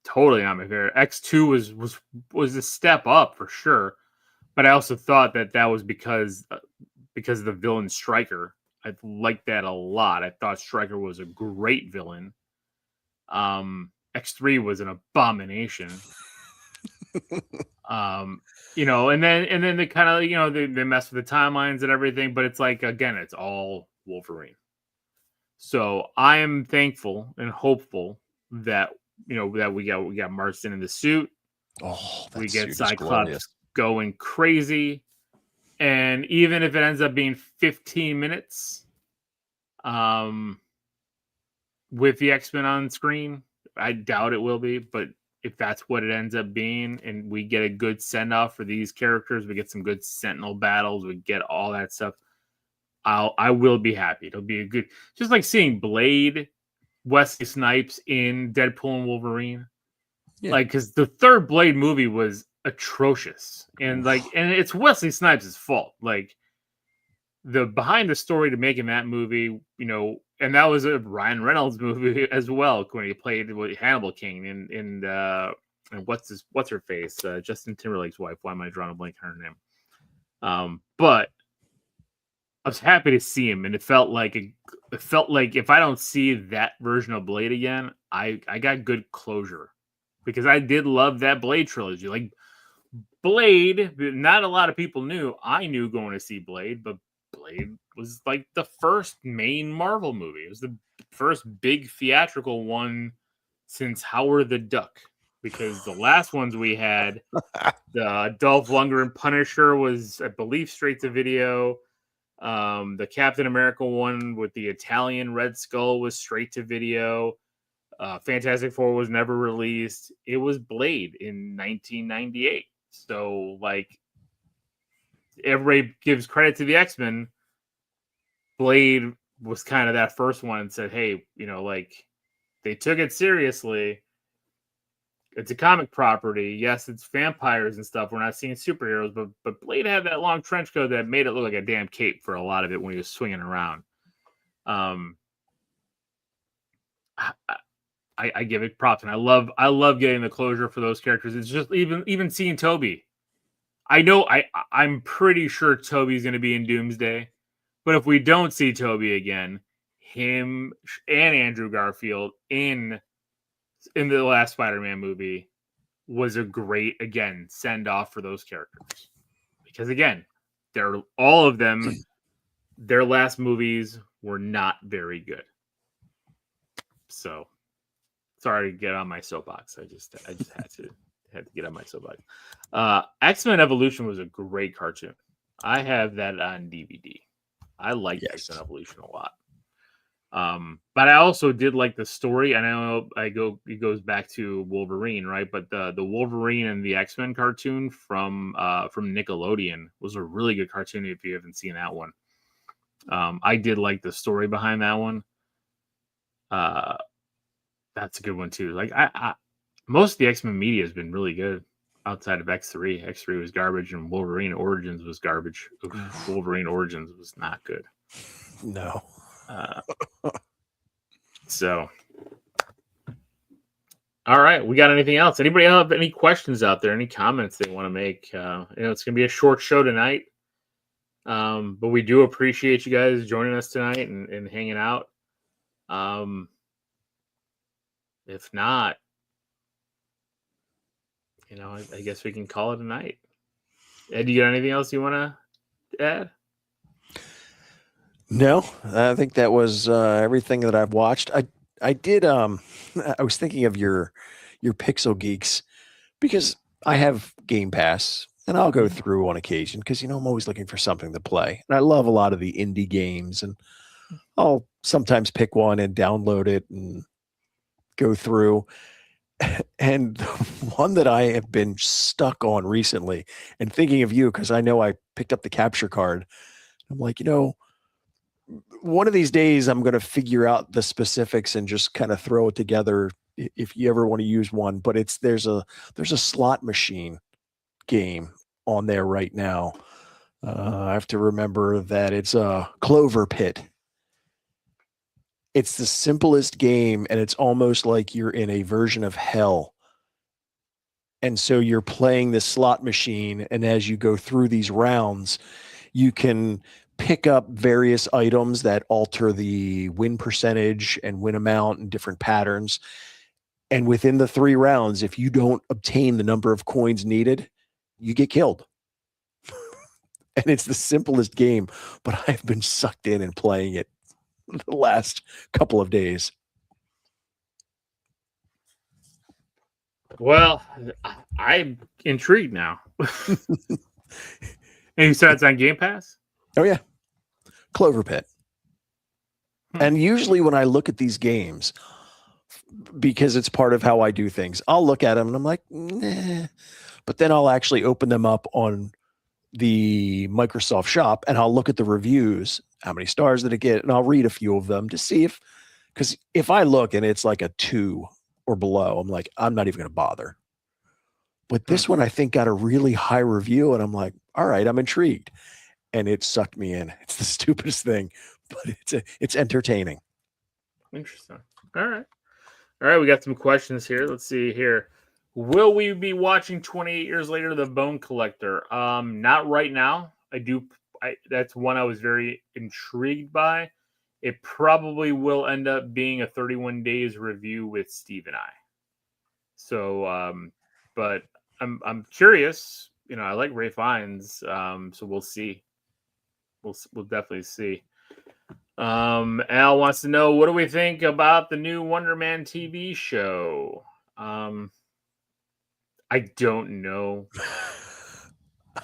totally not my favorite. X2 was a step up for sure, but I also thought that was because of the villain Stryker. I liked that a lot. I thought Stryker was a great villain. X3 was an abomination. And then they kind of, they mess with the timelines and everything, but it's like, again, it's all Wolverine. So I am thankful and hopeful that that we got Marston in the suit.
Oh,
we get Cyclops going crazy, and even if it ends up being 15 minutes, with the X-Men on screen, I doubt it will be, but if that's what it ends up being, and we get a good send-off for these characters, we get some good Sentinel battles, we get all that stuff, I will be happy. It'll be a good, just like seeing Blade, Wesley Snipes in Deadpool and Wolverine. Yeah. Like, because the third Blade movie was atrocious, and and it's Wesley Snipes' fault. Like, the behind the story to making that movie, and that was a Ryan Reynolds movie as well, when he played Hannibal King and what's her face, Justin Timberlake's wife. Why am I drawing a blank on her name? But I was happy to see him, and it felt like if I don't see that version of Blade again, I got good closure, because I did love that Blade trilogy. Like, Blade, not a lot of people knew. I knew going to see Blade, but Blade was like the first main Marvel movie. It was the first big theatrical one since Howard the Duck, because the last ones we had, the Dolph Lundgren Punisher was, I believe, straight to video. The Captain America one with the Italian Red Skull was straight to video. Fantastic Four was never released. It was Blade in 1998. So, like, everybody gives credit to the X-Men. Blade was kind of that first one and said, hey, they took it seriously. It's a comic property. Yes, it's vampires and stuff. We're not seeing superheroes, but Blade had that long trench coat that made it look like a damn cape for a lot of it when he was swinging around. I give it props, and I love getting the closure for those characters. It's just even seeing Toby. I know I'm pretty sure Toby's going to be in Doomsday, but if we don't see Toby again, him and Andrew Garfield in the last Spider-Man movie was a great, again, send-off for those characters. Because, again, all of them, their last movies were not very good. So, sorry to get on my soapbox. I just had to get on my soapbox. X-Men Evolution was a great cartoon. I have that on DVD. I like X-Men Evolution a lot. But I also did like the story. I know it goes back to Wolverine, right? But the Wolverine and the X-Men cartoon from Nickelodeon was a really good cartoon if you haven't seen that one. I did like the story behind that one. That's a good one too. Like, I most of the X-Men media has been really good outside of X3. X3 was garbage, and Wolverine Origins was garbage. Wolverine Origins was not good.
No.
So, all right, we got anything else? Anybody have any questions out there? Any comments they want to make? It's gonna be a short show tonight, but we do appreciate you guys joining us tonight and hanging out. If not, I guess we can call it a night. Ed, you got anything else you want to add?
No, I think that was everything that I've watched. I did. I was thinking of your Pixel Geeks, because I have Game Pass and I'll go through on occasion because I'm always looking for something to play, and I love a lot of the indie games, and I'll sometimes pick one and download it and go through. And the one that I have been stuck on recently, and thinking of you because I know I picked up the capture card, I'm like, one of these days I'm going to figure out the specifics and just kind of throw it together if you ever want to use one. But there's a slot machine game on there right now. I have to remember that it's a Clover Pit. It's the simplest game, and it's almost like you're in a version of hell And so you're playing this slot machine, and as you go through these rounds, you can pick up various items that alter the win percentage and win amount and different patterns. And within the 3 rounds, if you don't obtain the number of coins needed, you get killed. And it's the simplest game, but I've been sucked in and playing it the last couple of days.
Well, I'm intrigued now. And you said it's on Game Pass?
Oh, yeah. Clover Pit. And usually when I look at these games, because it's part of how I do things, I'll look at them and I'm like, nah. But then I'll actually open them up on the Microsoft Shop and I'll look at the reviews. How many stars did it get? And I'll read a few of them to see because if I look and it's like a 2 or below, I'm like, I'm not even going to bother. But this one I think got a really high review and I'm like, all right, I'm intrigued. And it sucked me in. It's the stupidest thing, but it's entertaining.
Interesting. All right. We got some questions here. Let's see here. Will we be watching 28 Years Later, The Bone Collector? Not right now. That's one I was very intrigued by. It probably will end up being a 31 days review with Steve and I. So, but I'm curious. I like Ray Fiennes. So we'll see. We'll definitely see. Al wants to know, what do we think about the new Wonder Man TV show? I don't know.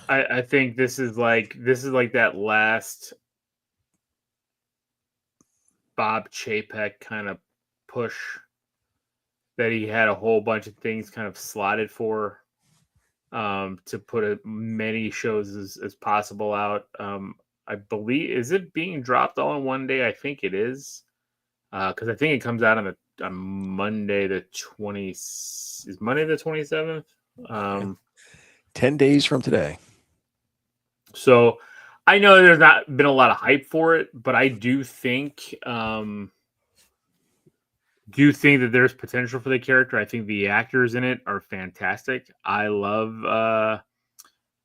I think this is like that last Bob Chapek kind of push that he had a whole bunch of things kind of slotted for, to put as many shows as possible out. I believe, is it being dropped all in one day? I think it is, because I think it comes out on Monday the 20th. Is Monday the 27th?
10 days from today.
So I know there's not been a lot of hype for it, but I do think that there's potential for the character. I think the actors in it are fantastic. I love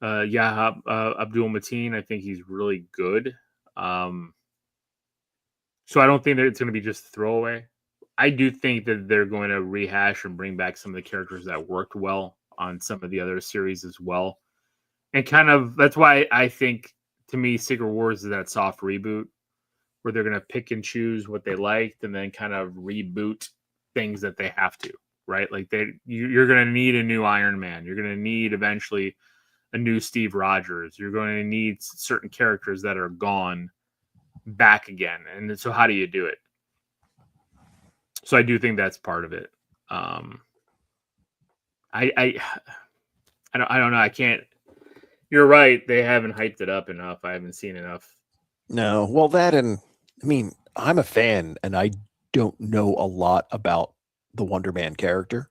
Yahya Abdul Mateen. I think he's really good. So I don't think that it's going to be just a throwaway. I do think that they're going to rehash and bring back some of the characters that worked well on some of the other series as well. And kind of, that's why I think, to me, Secret Wars is that soft reboot where they're going to pick and choose what they liked and then kind of reboot things that they have to, right? Like you're going to need a new Iron Man. You're going to need eventually a new Steve Rogers. You're going to need certain characters that are gone back again. And so how do you do it? So I do think that's part of it. I don't know. I can't. You're right. They haven't hyped it up enough. I haven't seen enough.
No, well, that, and I mean, I'm a fan, and I don't know a lot about the Wonder Man character.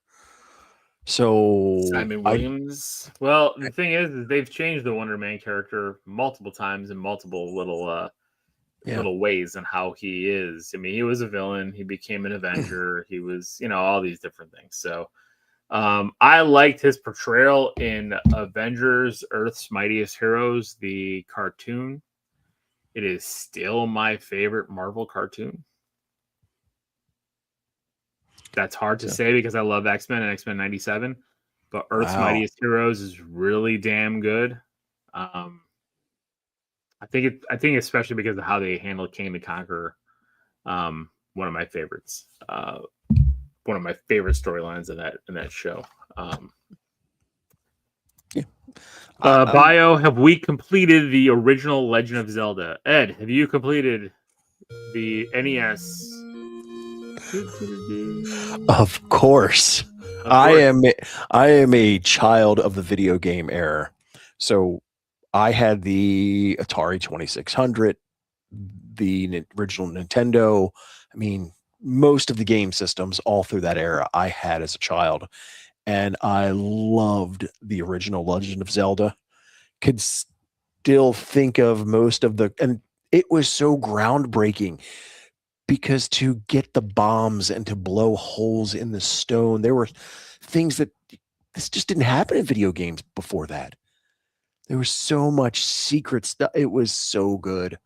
So
Simon Williams. Well, the thing is they've changed the Wonder Man character multiple times in multiple little ways on how he is. I mean, he was a villain. He became an Avenger. He was, all these different things. So I liked his portrayal in Avengers, Earth's Mightiest Heroes, the cartoon. It is still my favorite Marvel cartoon. That's hard to say because I love X-Men and X-Men 97, but Earth's Mightiest Heroes is really damn good. I think especially because of how they handled King the Conqueror. One of my favorites. One of my favorite storylines in that show. Bio, have we completed the original Legend of Zelda? Ed, have you completed the NES?
Of course. I am a child of the video game era. So I had the Atari 2600, the original Nintendo. I mean, most of the game systems all through that era I had as a child. And I loved the original Legend of Zelda. Could still think of most of and it was so groundbreaking because to get the bombs and to blow holes in the stone, there were things that this just didn't happen in video games before that. There was so much secret stuff. It was so good.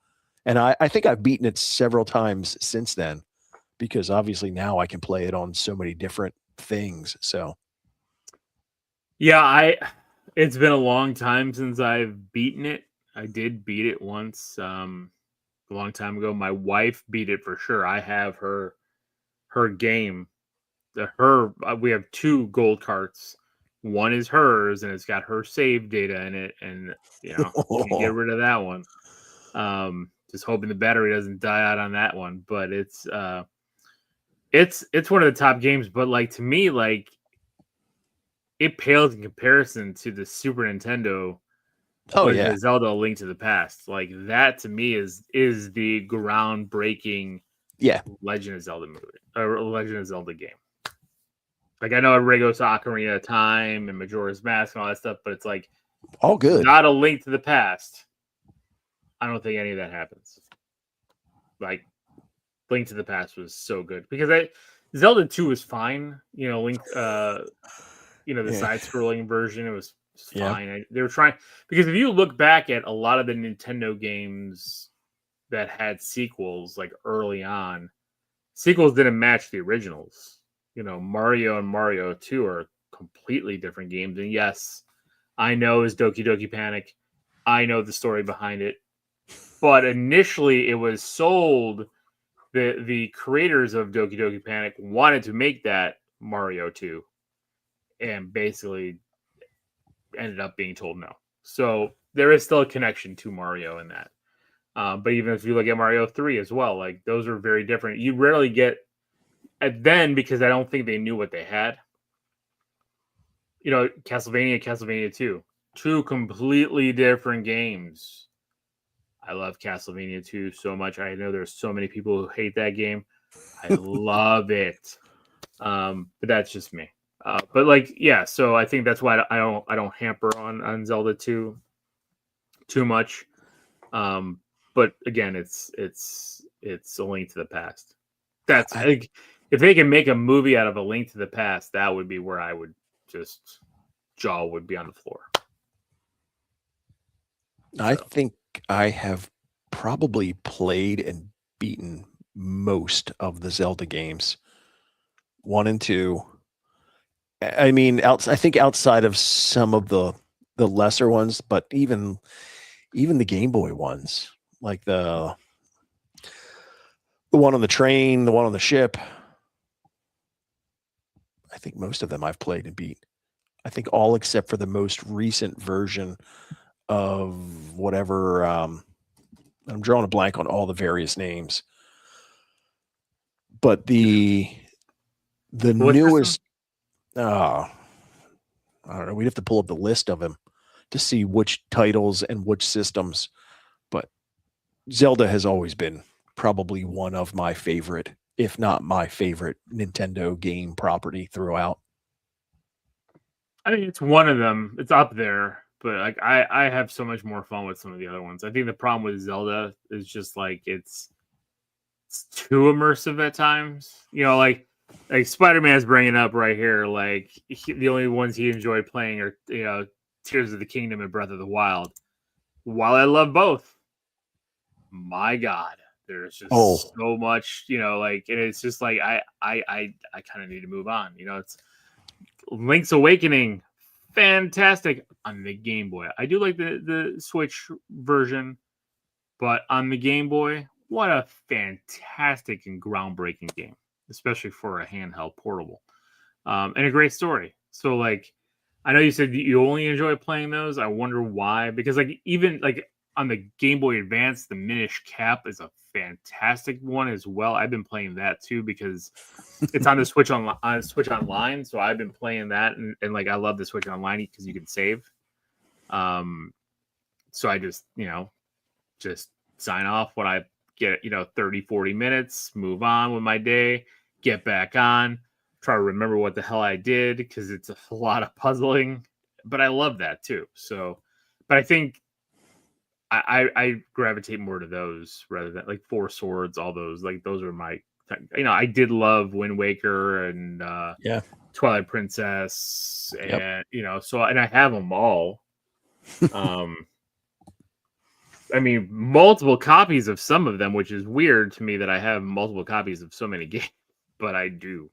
And I think I've beaten it several times since then because obviously now I can play it on so many different things. So
Yeah, it's been a long time since I've beaten it. I did beat it once, a long time ago. My wife beat it for sure. I have her game. We have two gold carts. One is hers, and it's got her save data in it, and can't get rid of that one. Just hoping the battery doesn't die out on that one. But it's one of the top games. But like to me, like it pales in comparison to the Super Nintendo.
oh
What is
yeah.
it, Zelda: A Link to the Past? Like that to me is the groundbreaking
Yeah.
Legend of Zelda movie or Legend of Zelda game. Like I know everybody goes to Ocarina of Time and Majora's Mask and all that stuff, but it's like
All good.
not A Link to the Past. I don't think any of that happens. Like Link to the Past was so good because Zelda 2 was fine. Link the
Yeah.
side scrolling version, it was
Yeah.
fine. They were trying because if you look back at a lot of the Nintendo games that had sequels like early on, sequels didn't match the originals. Mario and Mario 2 are completely different games. And yes, I know it's Doki Doki Panic. I know the story behind it. But initially it was sold, the creators of Doki Doki Panic wanted to make that Mario 2 and basically ended up being told no. So there is still a connection to Mario in that. But even if you look at Mario 3 as well, like those are very different. You rarely get then because I don't think they knew what they had. Castlevania 2. Two completely different games. I love Castlevania 2 so much. I know there's so many people who hate that game. I love it. But that's just me. But like, yeah, so I think that's why I don't hamper on Zelda 2 too much. But again, it's A Link to the Past. That's
I,
like, if they can make a movie out of A Link to the Past, that would be where I would just jaw would be on the floor.
I think I have probably played and beaten most of the Zelda games. 1 and 2. I mean, I think outside of some of the lesser ones, but even the Game Boy ones, like the one on the train, the one on the ship. I think most of them I've played and beat. I think all except for the most recent version of whatever. I'm drawing a blank on all the various names, but the
What
newest. I don't know. We'd have to pull up the list of them to see which titles and which systems. But Zelda has always been probably one of my favorite, if not my favorite, Nintendo game property throughout.
I mean, it's one of them. It's up there, but like I have so much more fun with some of the other ones. I think the problem with Zelda is just like it's too immersive at times. Like Spider-Man's bringing up right here. Like the only ones he enjoyed playing are Tears of the Kingdom and Breath of the Wild. While I love both, my God, there's just so much. Like, and it's just like I kind of need to move on. It's Link's Awakening, fantastic on the Game Boy. I do like the Switch version, but on the Game Boy, what a fantastic and groundbreaking game, especially for a handheld portable, and a great story. So, like, I know you said you only enjoy playing those. I wonder why, because like even like on the Game Boy Advance, the Minish Cap is a fantastic one as well. I've been playing that too because it's on the Switch on Switch Online, so I've been playing that, and like I love the Switch Online because you can save. So I just sign off when I get 30, 40 minutes, move on with my day, get back on, try to remember what the hell I did because it's a lot of puzzling, but I love that too. So, but I think I gravitate more to those rather than like Four Swords, all those, like those are my I did love Wind Waker and
Yeah.
Twilight Princess,
Yep.
and and I have them all. I mean, multiple copies of some of them, which is weird to me that I have multiple copies of so many games, but I do.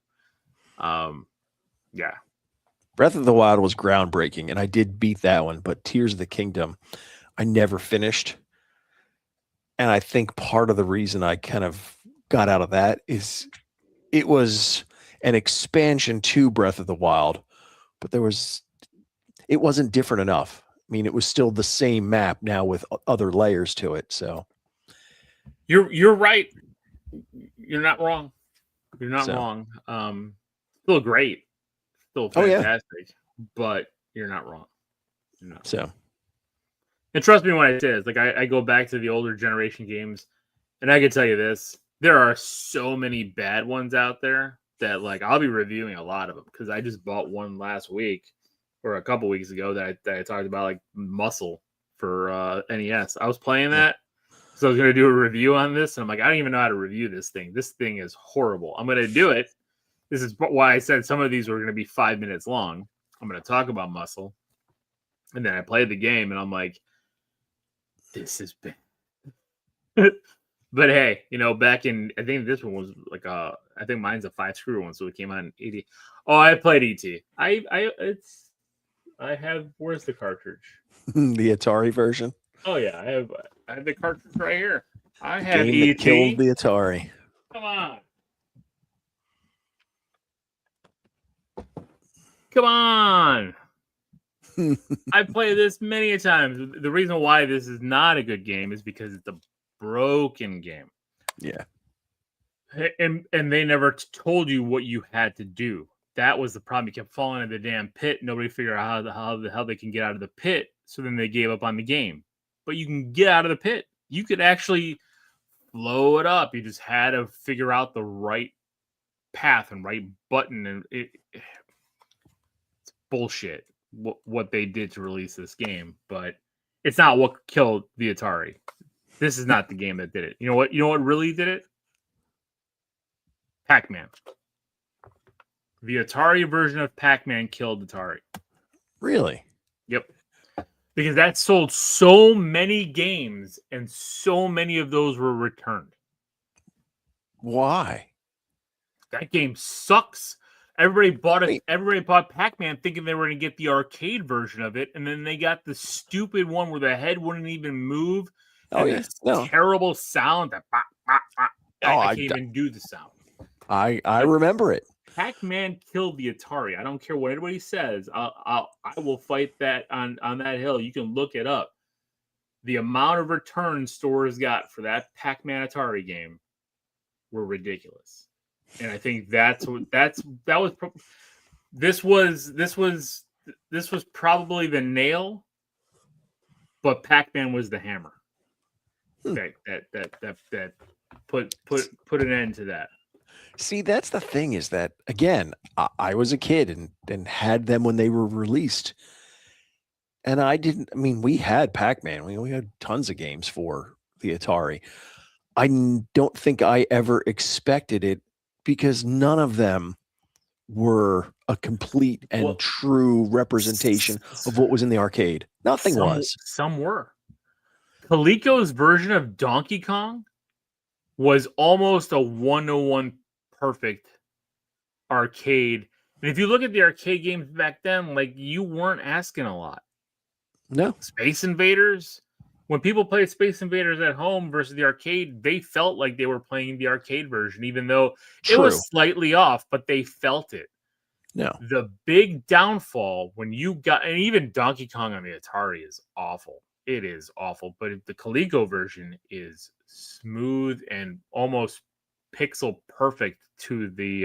Yeah.
Breath of the Wild was groundbreaking, and I did beat that one, but Tears of the Kingdom, I never finished. And I think part of the reason I kind of got out of that is it was an expansion to Breath of the Wild, but it wasn't different enough. I mean, it was still the same map now with other layers to it. So
You're right. You're not wrong. You're not
So.
wrong. Still great. Still
Oh, yeah.
fantastic. But you're not wrong. You're not.
So
And trust me when I say this, like I go back to the older generation games, and I can tell you this: there are so many bad ones out there that like I'll be reviewing a lot of them because I just bought one last week or a couple weeks ago that I talked about, like Muscle for NES. I was playing that, so I was going to do a review on this, and I'm like, I don't even know how to review this thing. This thing is horrible. I'm going to do it. This is why I said some of these were going to be 5 minutes long. I'm going to talk about Muscle, and then I played the game, and I'm like, this is bad. But hey, back in, I think this one was like I think mine's a 5-screw one, so it came out in 80. Oh, I played ET. I have, where's the cartridge?
the Atari version.
Oh yeah, I have the cartridge right here. I have
Game that
ET.
killed the Atari.
Come on. Come on. I've played this many times. The reason why this is not a good game is because it's a broken game.
Yeah.
And they never told you what you had to do. That was the problem. You kept falling into the damn pit. Nobody figured out how the hell they can get out of the pit. So then they gave up on the game. But you can get out of the pit. You could actually blow it up. You just had to figure out the right path and right button. And it's bullshit what they did to release this game. But it's not what killed the Atari. This is not the game that did it. You know what? You know what really did it? Pac-Man. The Atari version of Pac-Man killed Atari.
Really?
Yep. Because that sold so many games, and so many of those were returned.
Why?
That game sucks. Everybody bought it. Everybody bought Pac-Man thinking they were going to get the arcade version of it, and then they got the stupid one where the head wouldn't even move.
Oh, yeah. No.
Terrible sound. That I can't even do the sound.
I remember it.
Pac-Man killed the Atari. I don't care what anybody says. I will fight that on that hill. You can look it up. The amount of returns stores got for that Pac-Man Atari game were ridiculous, and I think this was probably the nail, but Pac-Man was the hammer. That put an end to that.
See, that's the thing is that, again, I was a kid and had them when they were released. And we had Pac-Man. We had tons of games for the Atari. I don't think I ever expected it because none of them were a complete and true representation of what was in the arcade. Nothing was.
Some were. Coleco's version of Donkey Kong was almost a 101 perfect arcade. And if you look at the arcade games back then, like, you weren't asking a lot.
No.
Space Invaders, when people played Space Invaders at home versus the arcade, they felt like they were playing the arcade version, even though it was slightly off, but they felt it.
No.
The big downfall when you got, and even Donkey Kong on the Atari is awful. It is awful, but the Coleco version is smooth and almost pixel perfect to the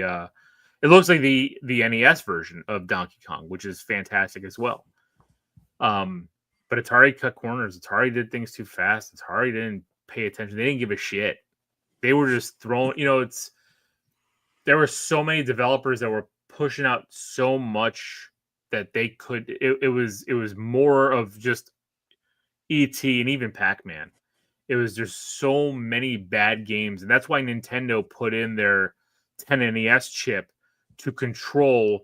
it looks like the NES version of Donkey Kong, which is fantastic as well. But Atari cut corners. Atari did things too fast. Atari didn't pay attention. They didn't give a shit. They were just throwing, there were so many developers that were pushing out so much that they could, it was more of just ET and even Pac-Man. there's so many bad games, and that's why Nintendo put in their 10NES chip to control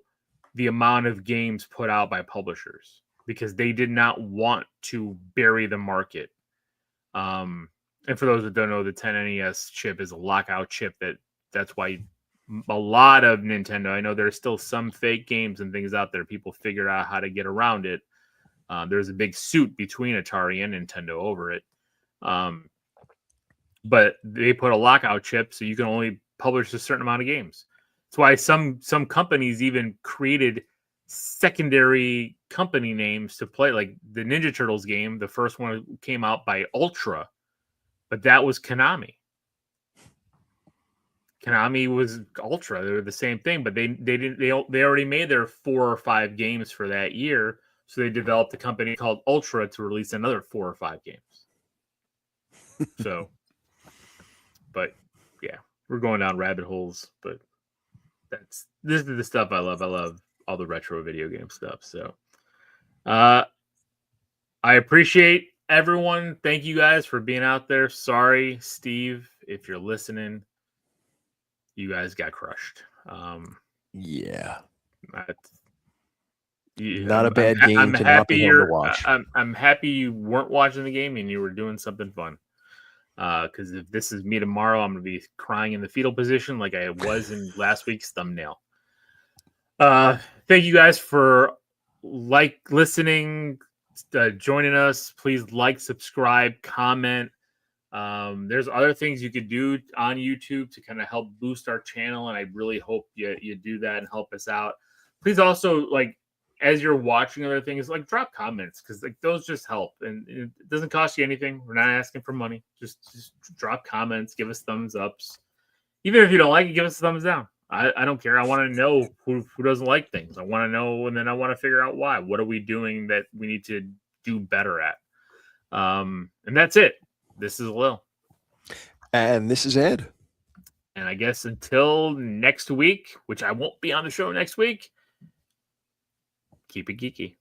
the amount of games put out by publishers, because they did not want to bury the market. And for those that don't know, the 10NES chip is a lockout chip. That's why a lot of Nintendo, I know there's still some fake games and things out there, people figured out how to get around it. There's a big suit between Atari and Nintendo over it. But they put a lockout chip so you can only publish a certain amount of games. That's why some companies even created secondary company names to play, like the Ninja Turtles game. The first one came out by Ultra, but that was Konami. Konami was Ultra. They were the same thing, but they already made their 4 or 5 games for that year, so they developed a company called Ultra to release another 4 or 5 games. So, but yeah, we're going down rabbit holes, but this is the stuff I love. I love all the retro video game stuff. So, I appreciate everyone. Thank you guys for being out there. Sorry, Steve, if you're listening, you guys got crushed.
Yeah.
Not
a bad game to not be home to watch.
I'm happy you weren't watching the game and you were doing something fun. Because if this is me tomorrow, I'm going to be crying in the fetal position like I was in last week's thumbnail. Thank you guys for listening, joining us. Please like, subscribe, comment. There's other things you could do on YouTube to kind of help boost our channel, and I really hope you do that and help us out. Please also, like, as you're watching other things, like, drop comments, because like those just help, and it doesn't cost you anything. We're not asking for money. Just drop comments, give us thumbs ups. Even if you don't like it, give us a thumbs down. I don't care. I want to know who doesn't like things. I want to know, and then I want to figure out why. What are we doing that we need to do better at? And that's it. This is Alil.
And this is Ed.
And I guess until next week, which I won't be on the show next week, keep it geeky.